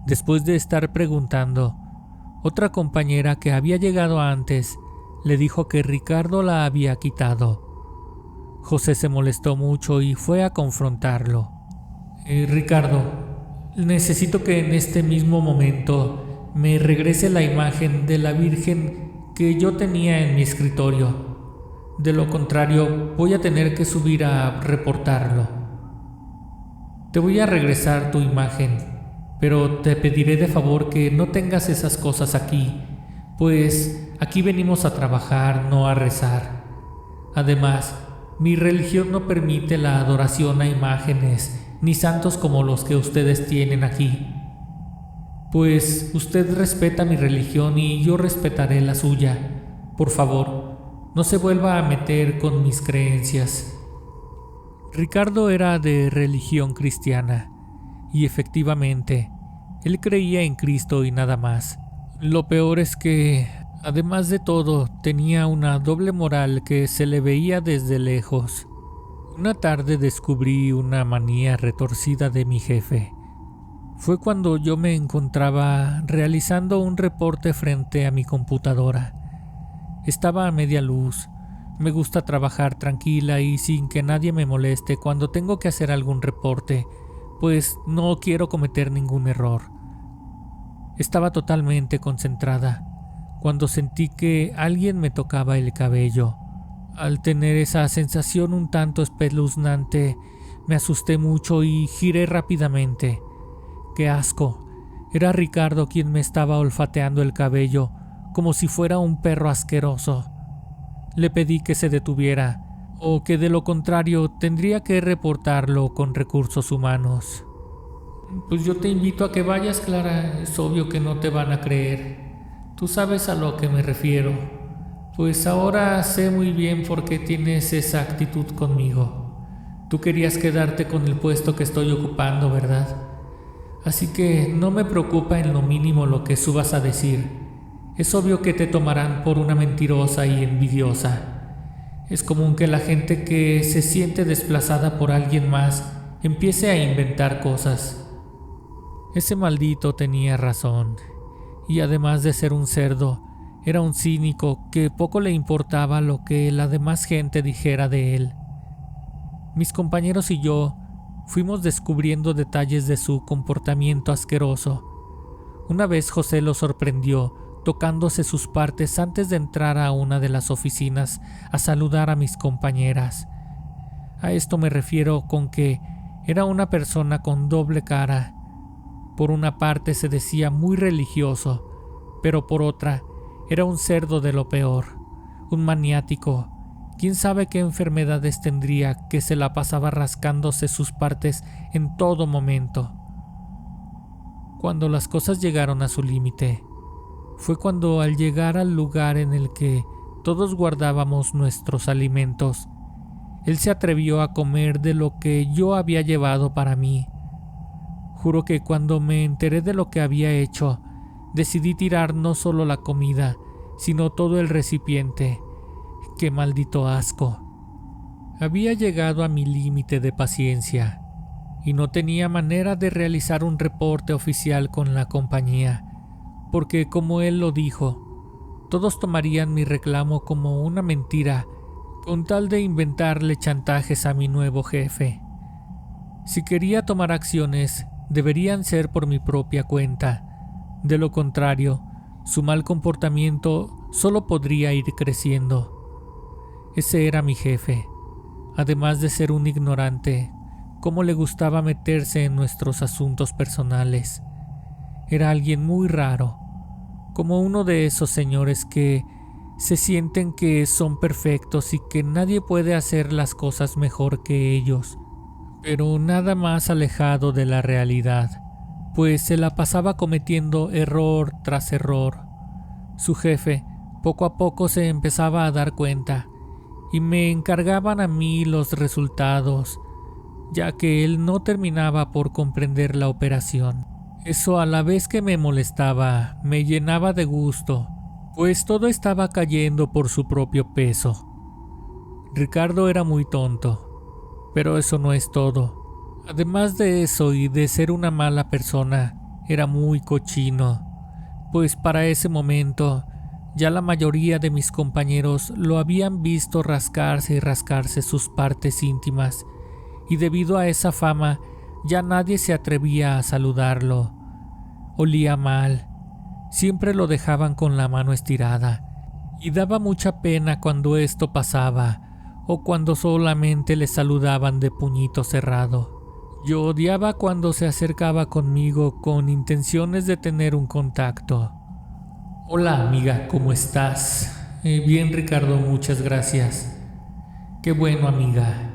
Después de estar preguntando, otra compañera que había llegado antes le dijo que Ricardo la había quitado. José se molestó mucho y fue a confrontarlo. Ricardo, necesito que en este mismo momento me regrese la imagen de la Virgen que yo tenía en mi escritorio. De lo contrario, voy a tener que subir a reportarlo. Te voy a regresar tu imagen, pero te pediré de favor que no tengas esas cosas aquí, pues aquí venimos a trabajar, no a rezar. Además, mi religión no permite la adoración a imágenes ni santos como los que ustedes tienen aquí. Pues usted respeta mi religión y yo respetaré la suya. Por favor, no se vuelva a meter con mis creencias. Ricardo era de religión cristiana, y efectivamente, él creía en Cristo y nada más. Lo peor es que, además de todo, tenía una doble moral que se le veía desde lejos. Una tarde descubrí una manía retorcida de mi jefe. Fue cuando yo me encontraba realizando un reporte frente a mi computadora. Estaba a media luz. Me gusta trabajar tranquila y sin que nadie me moleste cuando tengo que hacer algún reporte, pues no quiero cometer ningún error. Estaba totalmente concentrada cuando sentí que alguien me tocaba el cabello. Al tener esa sensación un tanto espeluznante, me asusté mucho y giré rápidamente. ¡Qué asco! Era Ricardo quien me estaba olfateando el cabello, como si fuera un perro asqueroso. Le pedí que se detuviera, o que de lo contrario tendría que reportarlo con recursos humanos. Pues yo te invito a que vayas, Clara. Es obvio que no te van a creer. Tú sabes a lo que me refiero. Pues ahora sé muy bien por qué tienes esa actitud conmigo. Tú querías quedarte con el puesto que estoy ocupando, ¿verdad? Así que no me preocupa en lo mínimo lo que subas a decir. Es obvio que te tomarán por una mentirosa y envidiosa. Es común que la gente que se siente desplazada por alguien más empiece a inventar cosas. Ese maldito tenía razón, y además de ser un cerdo, era un cínico que poco le importaba lo que la demás gente dijera de él. Mis compañeros y yo fuimos descubriendo detalles de su comportamiento asqueroso. Una vez José lo sorprendió tocándose sus partes antes de entrar a una de las oficinas a saludar a mis compañeras. A esto me refiero con que era una persona con doble cara. Por una parte se decía muy religioso, pero por otra era un cerdo de lo peor, un maniático. ¿Quién sabe qué enfermedades tendría que se la pasaba rascándose sus partes en todo momento? Cuando las cosas llegaron a su límite, fue cuando al llegar al lugar en el que todos guardábamos nuestros alimentos, él se atrevió a comer de lo que yo había llevado para mí. Juro que cuando me enteré de lo que había hecho, decidí tirar no solo la comida, sino todo el recipiente. ¡Qué maldito asco! Había llegado a mi límite de paciencia y no tenía manera de realizar un reporte oficial con la compañía, porque como él lo dijo, todos tomarían mi reclamo como una mentira con tal de inventarle chantajes a mi nuevo jefe. Si quería tomar acciones, deberían ser por mi propia cuenta. De lo contrario, su mal comportamiento solo podría ir creciendo. Ese era mi jefe. Además de ser un ignorante, cómo le gustaba meterse en nuestros asuntos personales. Era alguien muy raro, como uno de esos señores que se sienten que son perfectos y que nadie puede hacer las cosas mejor que ellos, pero nada más alejado de la realidad, pues se la pasaba cometiendo error tras error. Su jefe poco a poco se empezaba a dar cuenta y me encargaban a mí los resultados, ya que él no terminaba por comprender la operación. Eso, a la vez que me molestaba, me llenaba de gusto, pues todo estaba cayendo por su propio peso. Ricardo era muy tonto, pero eso no es todo. Además de eso y de ser una mala persona, era muy cochino, pues para ese momento ya la mayoría de mis compañeros lo habían visto rascarse y rascarse sus partes íntimas, y debido a esa fama ya nadie se atrevía a saludarlo. Olía mal, siempre lo dejaban con la mano estirada, y daba mucha pena cuando esto pasaba, o cuando solamente le saludaban de puñito cerrado. Yo odiaba cuando se acercaba conmigo con intenciones de tener un contacto. Hola amiga, ¿cómo estás? Bien, Ricardo, muchas gracias. Qué bueno, amiga.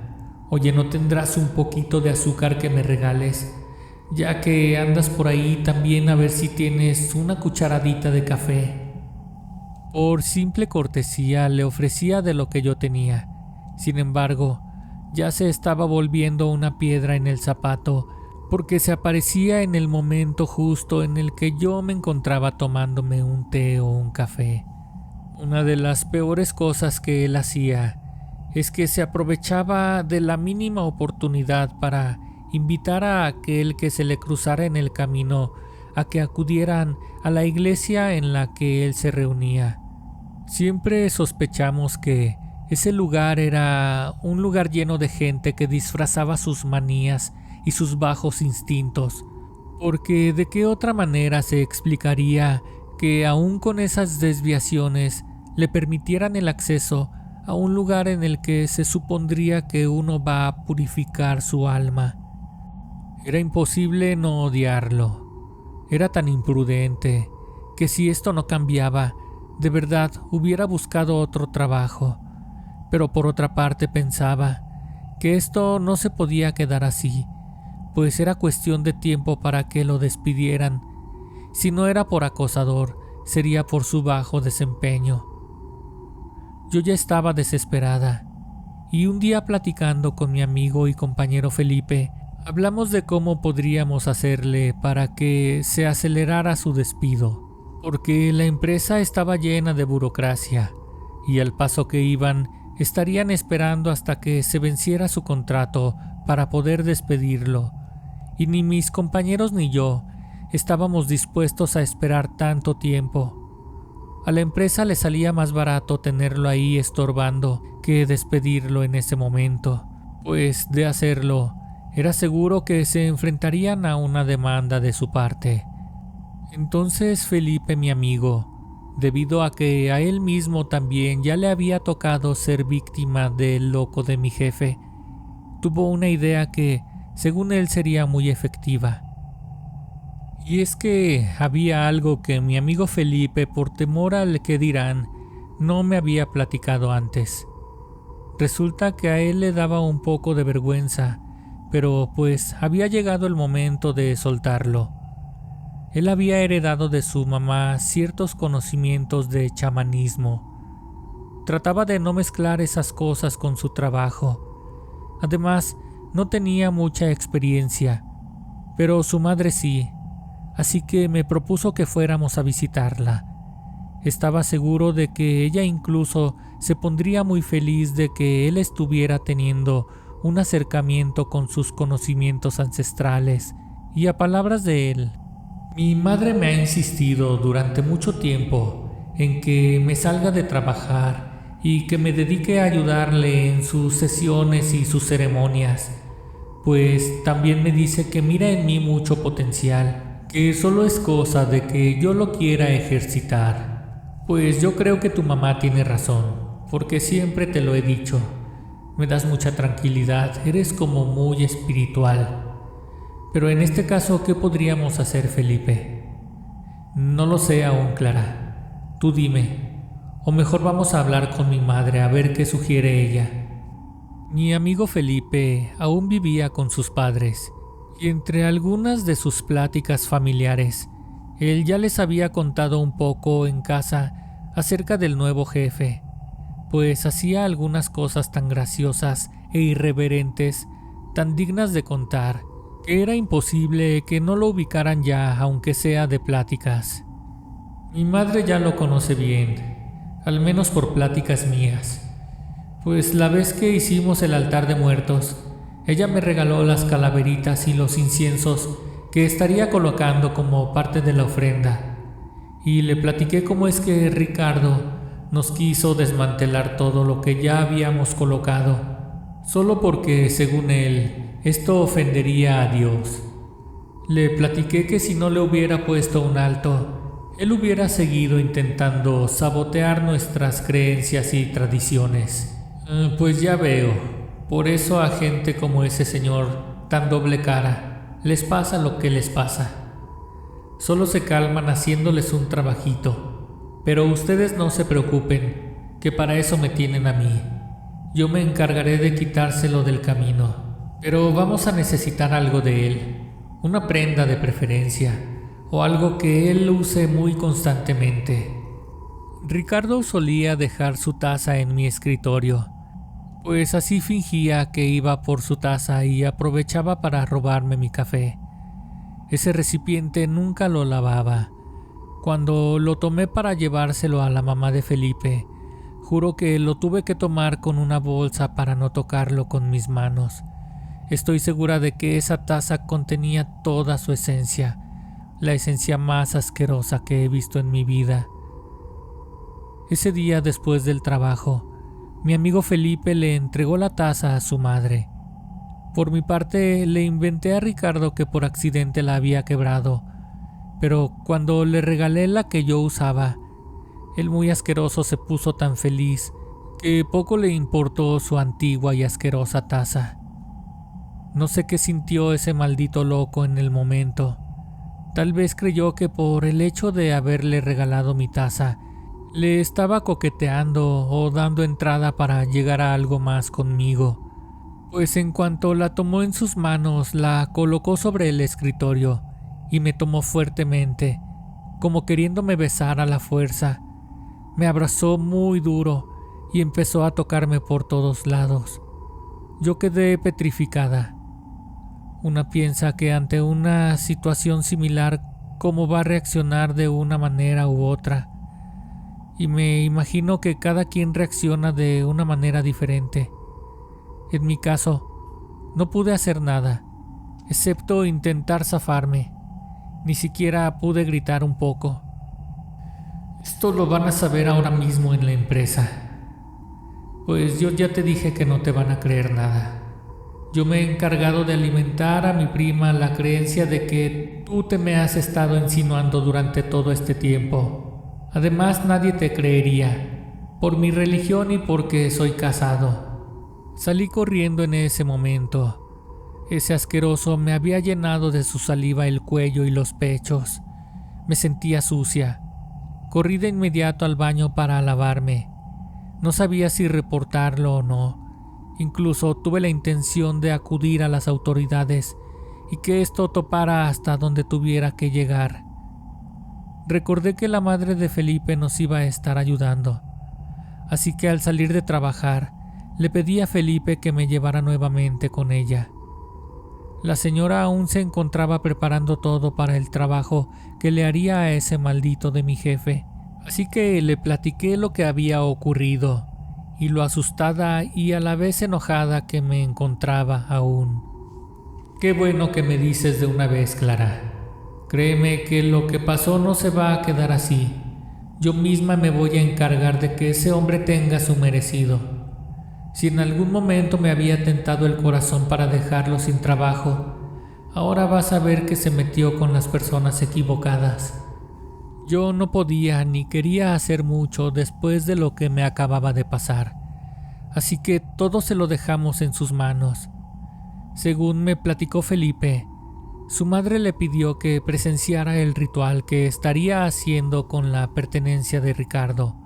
Oye, ¿no tendrás un poquito de azúcar que me regales? Ya que andas por ahí, también a ver si tienes una cucharadita de café. Por simple cortesía le ofrecía de lo que yo tenía. Sin embargo, ya se estaba volviendo una piedra en el zapato, porque se aparecía en el momento justo en el que yo me encontraba tomándome un té o un café. Una de las peores cosas que él hacía es que se aprovechaba de la mínima oportunidad para invitar a aquel que se le cruzara en el camino a que acudieran a la iglesia en la que él se reunía. Siempre sospechamos que ese lugar era un lugar lleno de gente que disfrazaba sus manías y sus bajos instintos, porque de qué otra manera se explicaría que aún con esas desviaciones le permitieran el acceso a un lugar en el que se supondría que uno va a purificar su alma. Era imposible no odiarlo. Era tan imprudente que si esto no cambiaba, de verdad hubiera buscado otro trabajo. Pero por otra parte pensaba que esto no se podía quedar así, pues era cuestión de tiempo para que lo despidieran. Si no era por acosador, sería por su bajo desempeño. Yo ya estaba desesperada, y un día platicando con mi amigo y compañero Felipe, hablamos de cómo podríamos hacerle para que se acelerara su despido, porque la empresa estaba llena de burocracia, y al paso que iban, estarían esperando hasta que se venciera su contrato para poder despedirlo, y ni mis compañeros ni yo estábamos dispuestos a esperar tanto tiempo. A la empresa le salía más barato tenerlo ahí estorbando que despedirlo en ese momento, pues de hacerlo, era seguro que se enfrentarían a una demanda de su parte. Entonces Felipe, mi amigo, debido a que a él mismo también ya le había tocado ser víctima del loco de mi jefe, tuvo una idea que, según él, sería muy efectiva. Y es que había algo que mi amigo Felipe, por temor al que dirán, no me había platicado antes. Resulta que a él le daba un poco de vergüenza, pero pues había llegado el momento de soltarlo. Él había heredado de su mamá ciertos conocimientos de chamanismo. Trataba de no mezclar esas cosas con su trabajo. Además, no tenía mucha experiencia, pero su madre sí. Así que me propuso que fuéramos a visitarla. Estaba seguro de que ella incluso se pondría muy feliz de que él estuviera teniendo un acercamiento con sus conocimientos ancestrales, y a palabras de él, mi madre me ha insistido durante mucho tiempo en que me salga de trabajar y que me dedique a ayudarle en sus sesiones y sus ceremonias, pues también me dice que mira en mí mucho potencial, que solo es cosa de que yo lo quiera ejercitar. Pues yo creo que tu mamá tiene razón, porque siempre te lo he dicho. Me das mucha tranquilidad, eres como muy espiritual. Pero en este caso, ¿qué podríamos hacer, Felipe? No lo sé aún, Clara. Tú dime. O mejor vamos a hablar con mi madre a ver qué sugiere ella. Mi amigo Felipe aún vivía con sus padres, y entre algunas de sus pláticas familiares, él ya les había contado un poco en casa acerca del nuevo jefe, pues hacía algunas cosas tan graciosas e irreverentes, tan dignas de contar, que era imposible que no lo ubicaran ya, aunque sea de pláticas. Mi madre ya lo conoce bien, al menos por pláticas mías, pues la vez que hicimos el altar de muertos, ella me regaló las calaveritas y los inciensos que estaría colocando como parte de la ofrenda, y le platiqué cómo es que Ricardo nos quiso desmantelar todo lo que ya habíamos colocado, solo porque, según él, esto ofendería a Dios. Le platiqué que si no le hubiera puesto un alto, él hubiera seguido intentando sabotear nuestras creencias y tradiciones. Pues ya veo, por eso a gente como ese señor, tan doble cara, les pasa lo que les pasa. Solo se calman haciéndoles un trabajito, pero ustedes no se preocupen, que para eso me tienen a mí. Yo me encargaré de quitárselo del camino, pero vamos a necesitar algo de él, una prenda de preferencia, o algo que él use muy constantemente. Ricardo solía dejar su taza en mi escritorio, pues así fingía que iba por su taza y aprovechaba para robarme mi café. Ese recipiente nunca lo lavaba. Cuando lo tomé para llevárselo a la mamá de Felipe, juro que lo tuve que tomar con una bolsa para no tocarlo con mis manos. Estoy segura de que esa taza contenía toda su esencia, la esencia más asquerosa que he visto en mi vida. Ese día, después del trabajo, mi amigo Felipe le entregó la taza a su madre. Por mi parte, le inventé a Ricardo que por accidente la había quebrado, pero cuando le regalé la que yo usaba, el muy asqueroso se puso tan feliz que poco le importó su antigua y asquerosa taza. No sé qué sintió ese maldito loco en el momento. Tal vez creyó que por el hecho de haberle regalado mi taza, le estaba coqueteando o dando entrada para llegar a algo más conmigo. Pues en cuanto la tomó en sus manos, la colocó sobre el escritorio y me tomó fuertemente, como queriéndome besar a la fuerza. Me abrazó muy duro y empezó a tocarme por todos lados. Yo quedé petrificada. Una piensa que ante una situación similar, cómo va a reaccionar de una manera u otra. Y me imagino que cada quien reacciona de una manera diferente. En mi caso, no pude hacer nada, excepto intentar zafarme. Ni siquiera pude gritar un poco. Esto lo van a saber ahora mismo en la empresa. Pues yo ya te dije que no te van a creer nada. Yo me he encargado de alimentar a mi prima la creencia de que tú te me has estado insinuando durante todo este tiempo. Además, nadie te creería, por mi religión y porque soy casado. Salí corriendo en ese momento. Ese asqueroso me había llenado de su saliva el cuello y los pechos. Me sentía sucia. Corrí de inmediato al baño para lavarme. No sabía si reportarlo o no. Incluso tuve la intención de acudir a las autoridades y que esto topara hasta donde tuviera que llegar. Recordé que la madre de Felipe nos iba a estar ayudando, así que al salir de trabajar, le pedí a Felipe que me llevara nuevamente con ella. La señora aún se encontraba preparando todo para el trabajo que le haría a ese maldito de mi jefe, así que le platiqué lo que había ocurrido y lo asustada y a la vez enojada que me encontraba aún. Qué bueno que me dices de una vez, Clara. Créeme que lo que pasó no se va a quedar así. Yo misma me voy a encargar de que ese hombre tenga su merecido. Si en algún momento me había tentado el corazón para dejarlo sin trabajo, ahora vas a ver que se metió con las personas equivocadas. Yo no podía ni quería hacer mucho después de lo que me acababa de pasar, así que todo se lo dejamos en sus manos. Según me platicó Felipe, su madre le pidió que presenciara el ritual que estaría haciendo con la pertenencia de Ricardo.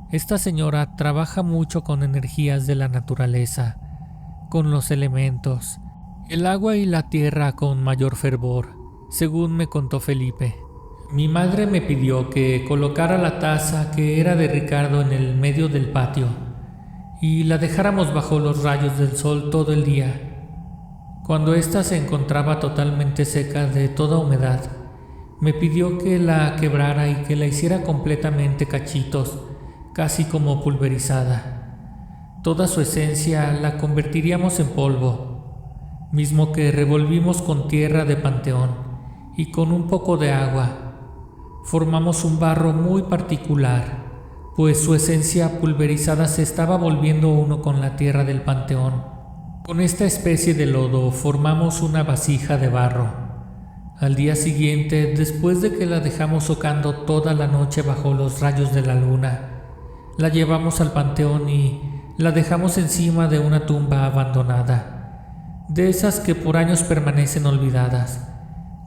Esta señora trabaja mucho con energías de la naturaleza, con los elementos, el agua y la tierra con mayor fervor, según me contó Felipe. Mi madre me pidió que colocara la taza que era de Ricardo en el medio del patio y la dejáramos bajo los rayos del sol todo el día. Cuando ésta se encontraba totalmente seca de toda humedad, me pidió que la quebrara y que la hiciera completamente cachitos, casi como pulverizada. Toda su esencia la convertiríamos en polvo, mismo que revolvimos con tierra de panteón y con un poco de agua. Formamos un barro muy particular, pues su esencia pulverizada se estaba volviendo uno con la tierra del panteón. Con esta especie de lodo formamos una vasija de barro. Al día siguiente, después de que la dejamos socando toda la noche bajo los rayos de la luna, la llevamos al panteón y la dejamos encima de una tumba abandonada, de esas que por años permanecen olvidadas,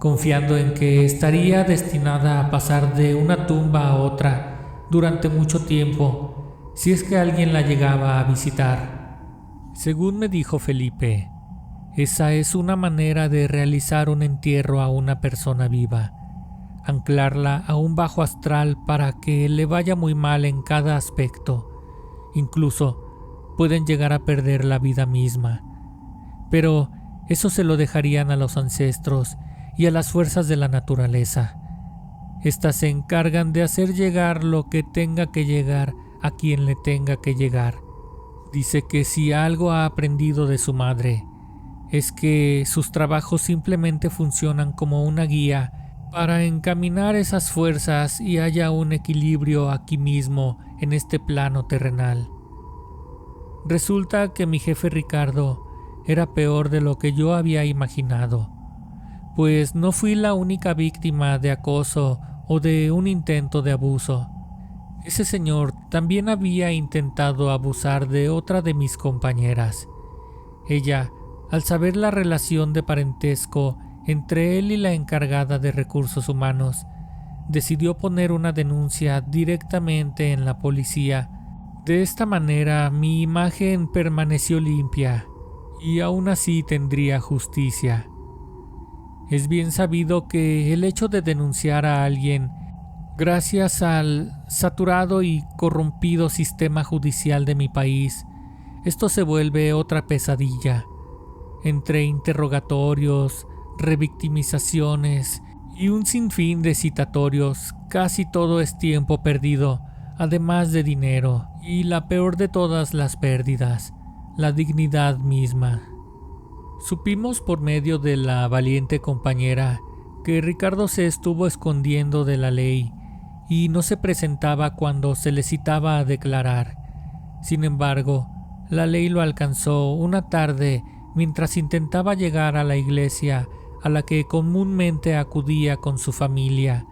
confiando en que estaría destinada a pasar de una tumba a otra durante mucho tiempo, si es que alguien la llegaba a visitar. Según me dijo Felipe, esa es una manera de realizar un entierro a una persona viva, anclarla a un bajo astral para que le vaya muy mal en cada aspecto. Incluso pueden llegar a perder la vida misma. Pero eso se lo dejarían a los ancestros y a las fuerzas de la naturaleza. Estas se encargan de hacer llegar lo que tenga que llegar a quien le tenga que llegar. Dice que si algo ha aprendido de su madre, es que sus trabajos simplemente funcionan como una guía para encaminar esas fuerzas y haya un equilibrio aquí mismo en este plano terrenal. Resulta que mi jefe Ricardo era peor de lo que yo había imaginado, pues no fui la única víctima de acoso o de un intento de abuso. Ese señor también había intentado abusar de otra de mis compañeras. Ella, al saber la relación de parentesco entre él y la encargada de recursos humanos, decidió poner una denuncia directamente en la policía. De esta manera mi imagen permaneció limpia y aún así tendría justicia. Es bien sabido que el hecho de denunciar a alguien, gracias al saturado y corrompido sistema judicial de mi país, esto se vuelve otra pesadilla. Entre interrogatorios, revictimizaciones y un sinfín de citatorios, casi todo es tiempo perdido, además de dinero, y la peor de todas las pérdidas, la dignidad misma. Supimos por medio de la valiente compañera que Ricardo se estuvo escondiendo de la ley y no se presentaba cuando se le citaba a declarar. Sin embargo, la ley lo alcanzó una tarde mientras intentaba llegar a la iglesia a la que comúnmente acudía con su familia.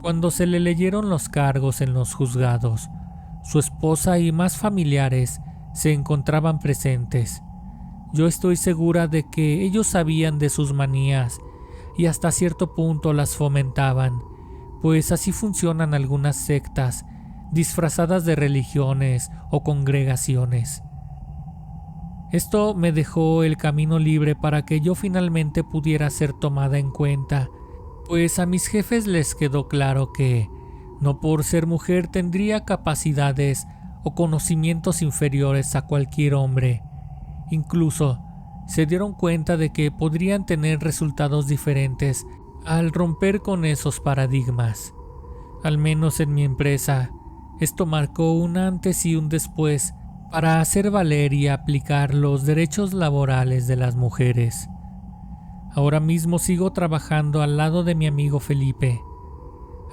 Cuando se le leyeron los cargos en los juzgados, su esposa y más familiares se encontraban presentes. Yo estoy segura de que ellos sabían de sus manías y hasta cierto punto las fomentaban, pues así funcionan algunas sectas disfrazadas de religiones o congregaciones. Esto me dejó el camino libre para que yo finalmente pudiera ser tomada en cuenta, pues a mis jefes les quedó claro que, no por ser mujer, tendría capacidades o conocimientos inferiores a cualquier hombre. Incluso se dieron cuenta de que podrían tener resultados diferentes al romper con esos paradigmas. Al menos en mi empresa, esto marcó un antes y un después para hacer valer y aplicar los derechos laborales de las mujeres. Ahora mismo sigo trabajando al lado de mi amigo Felipe.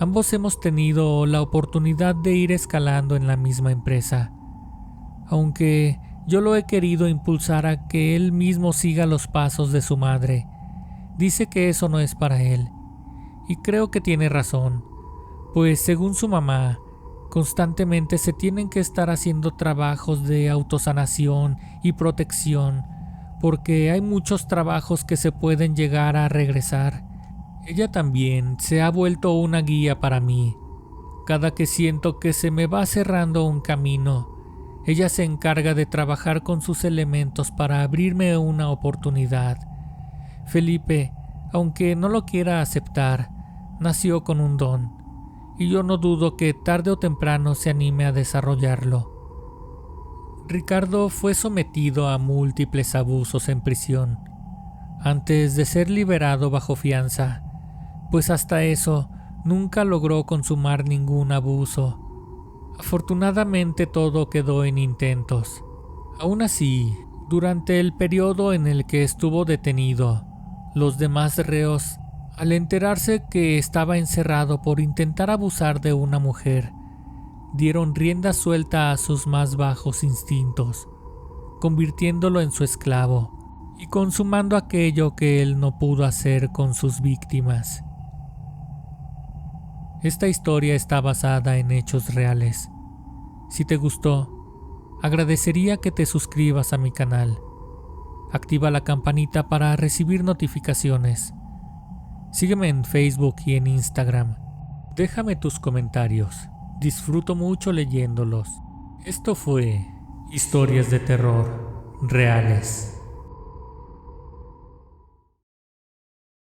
Ambos hemos tenido la oportunidad de ir escalando en la misma empresa, aunque yo lo he querido impulsar a que él mismo siga los pasos de su madre. Dice que eso no es para él, y creo que tiene razón, pues según su mamá, constantemente se tienen que estar haciendo trabajos de autosanación y protección, porque hay muchos trabajos que se pueden llegar a regresar. Ella también se ha vuelto una guía para mí. Cada que siento que se me va cerrando un camino, ella se encarga de trabajar con sus elementos para abrirme una oportunidad. Felipe, aunque no lo quiera aceptar, nació con un don, y yo no dudo que tarde o temprano se anime a desarrollarlo. Ricardo fue sometido a múltiples abusos en prisión. antes de ser liberado bajo fianza, pues hasta eso nunca logró consumar ningún abuso. Afortunadamente todo quedó en intentos. Aún así, durante el periodo en el que estuvo detenido, los demás reos, al enterarse que estaba encerrado por intentar abusar de una mujer, dieron rienda suelta a sus más bajos instintos, convirtiéndolo en su esclavo y consumando aquello que él no pudo hacer con sus víctimas. Esta historia está basada en hechos reales. Si te gustó, agradecería que te suscribas a mi canal. Activa la campanita para recibir notificaciones. Sígueme en Facebook y en Instagram. Déjame tus comentarios. Disfruto mucho leyéndolos. Esto fue Historias de Terror Reales.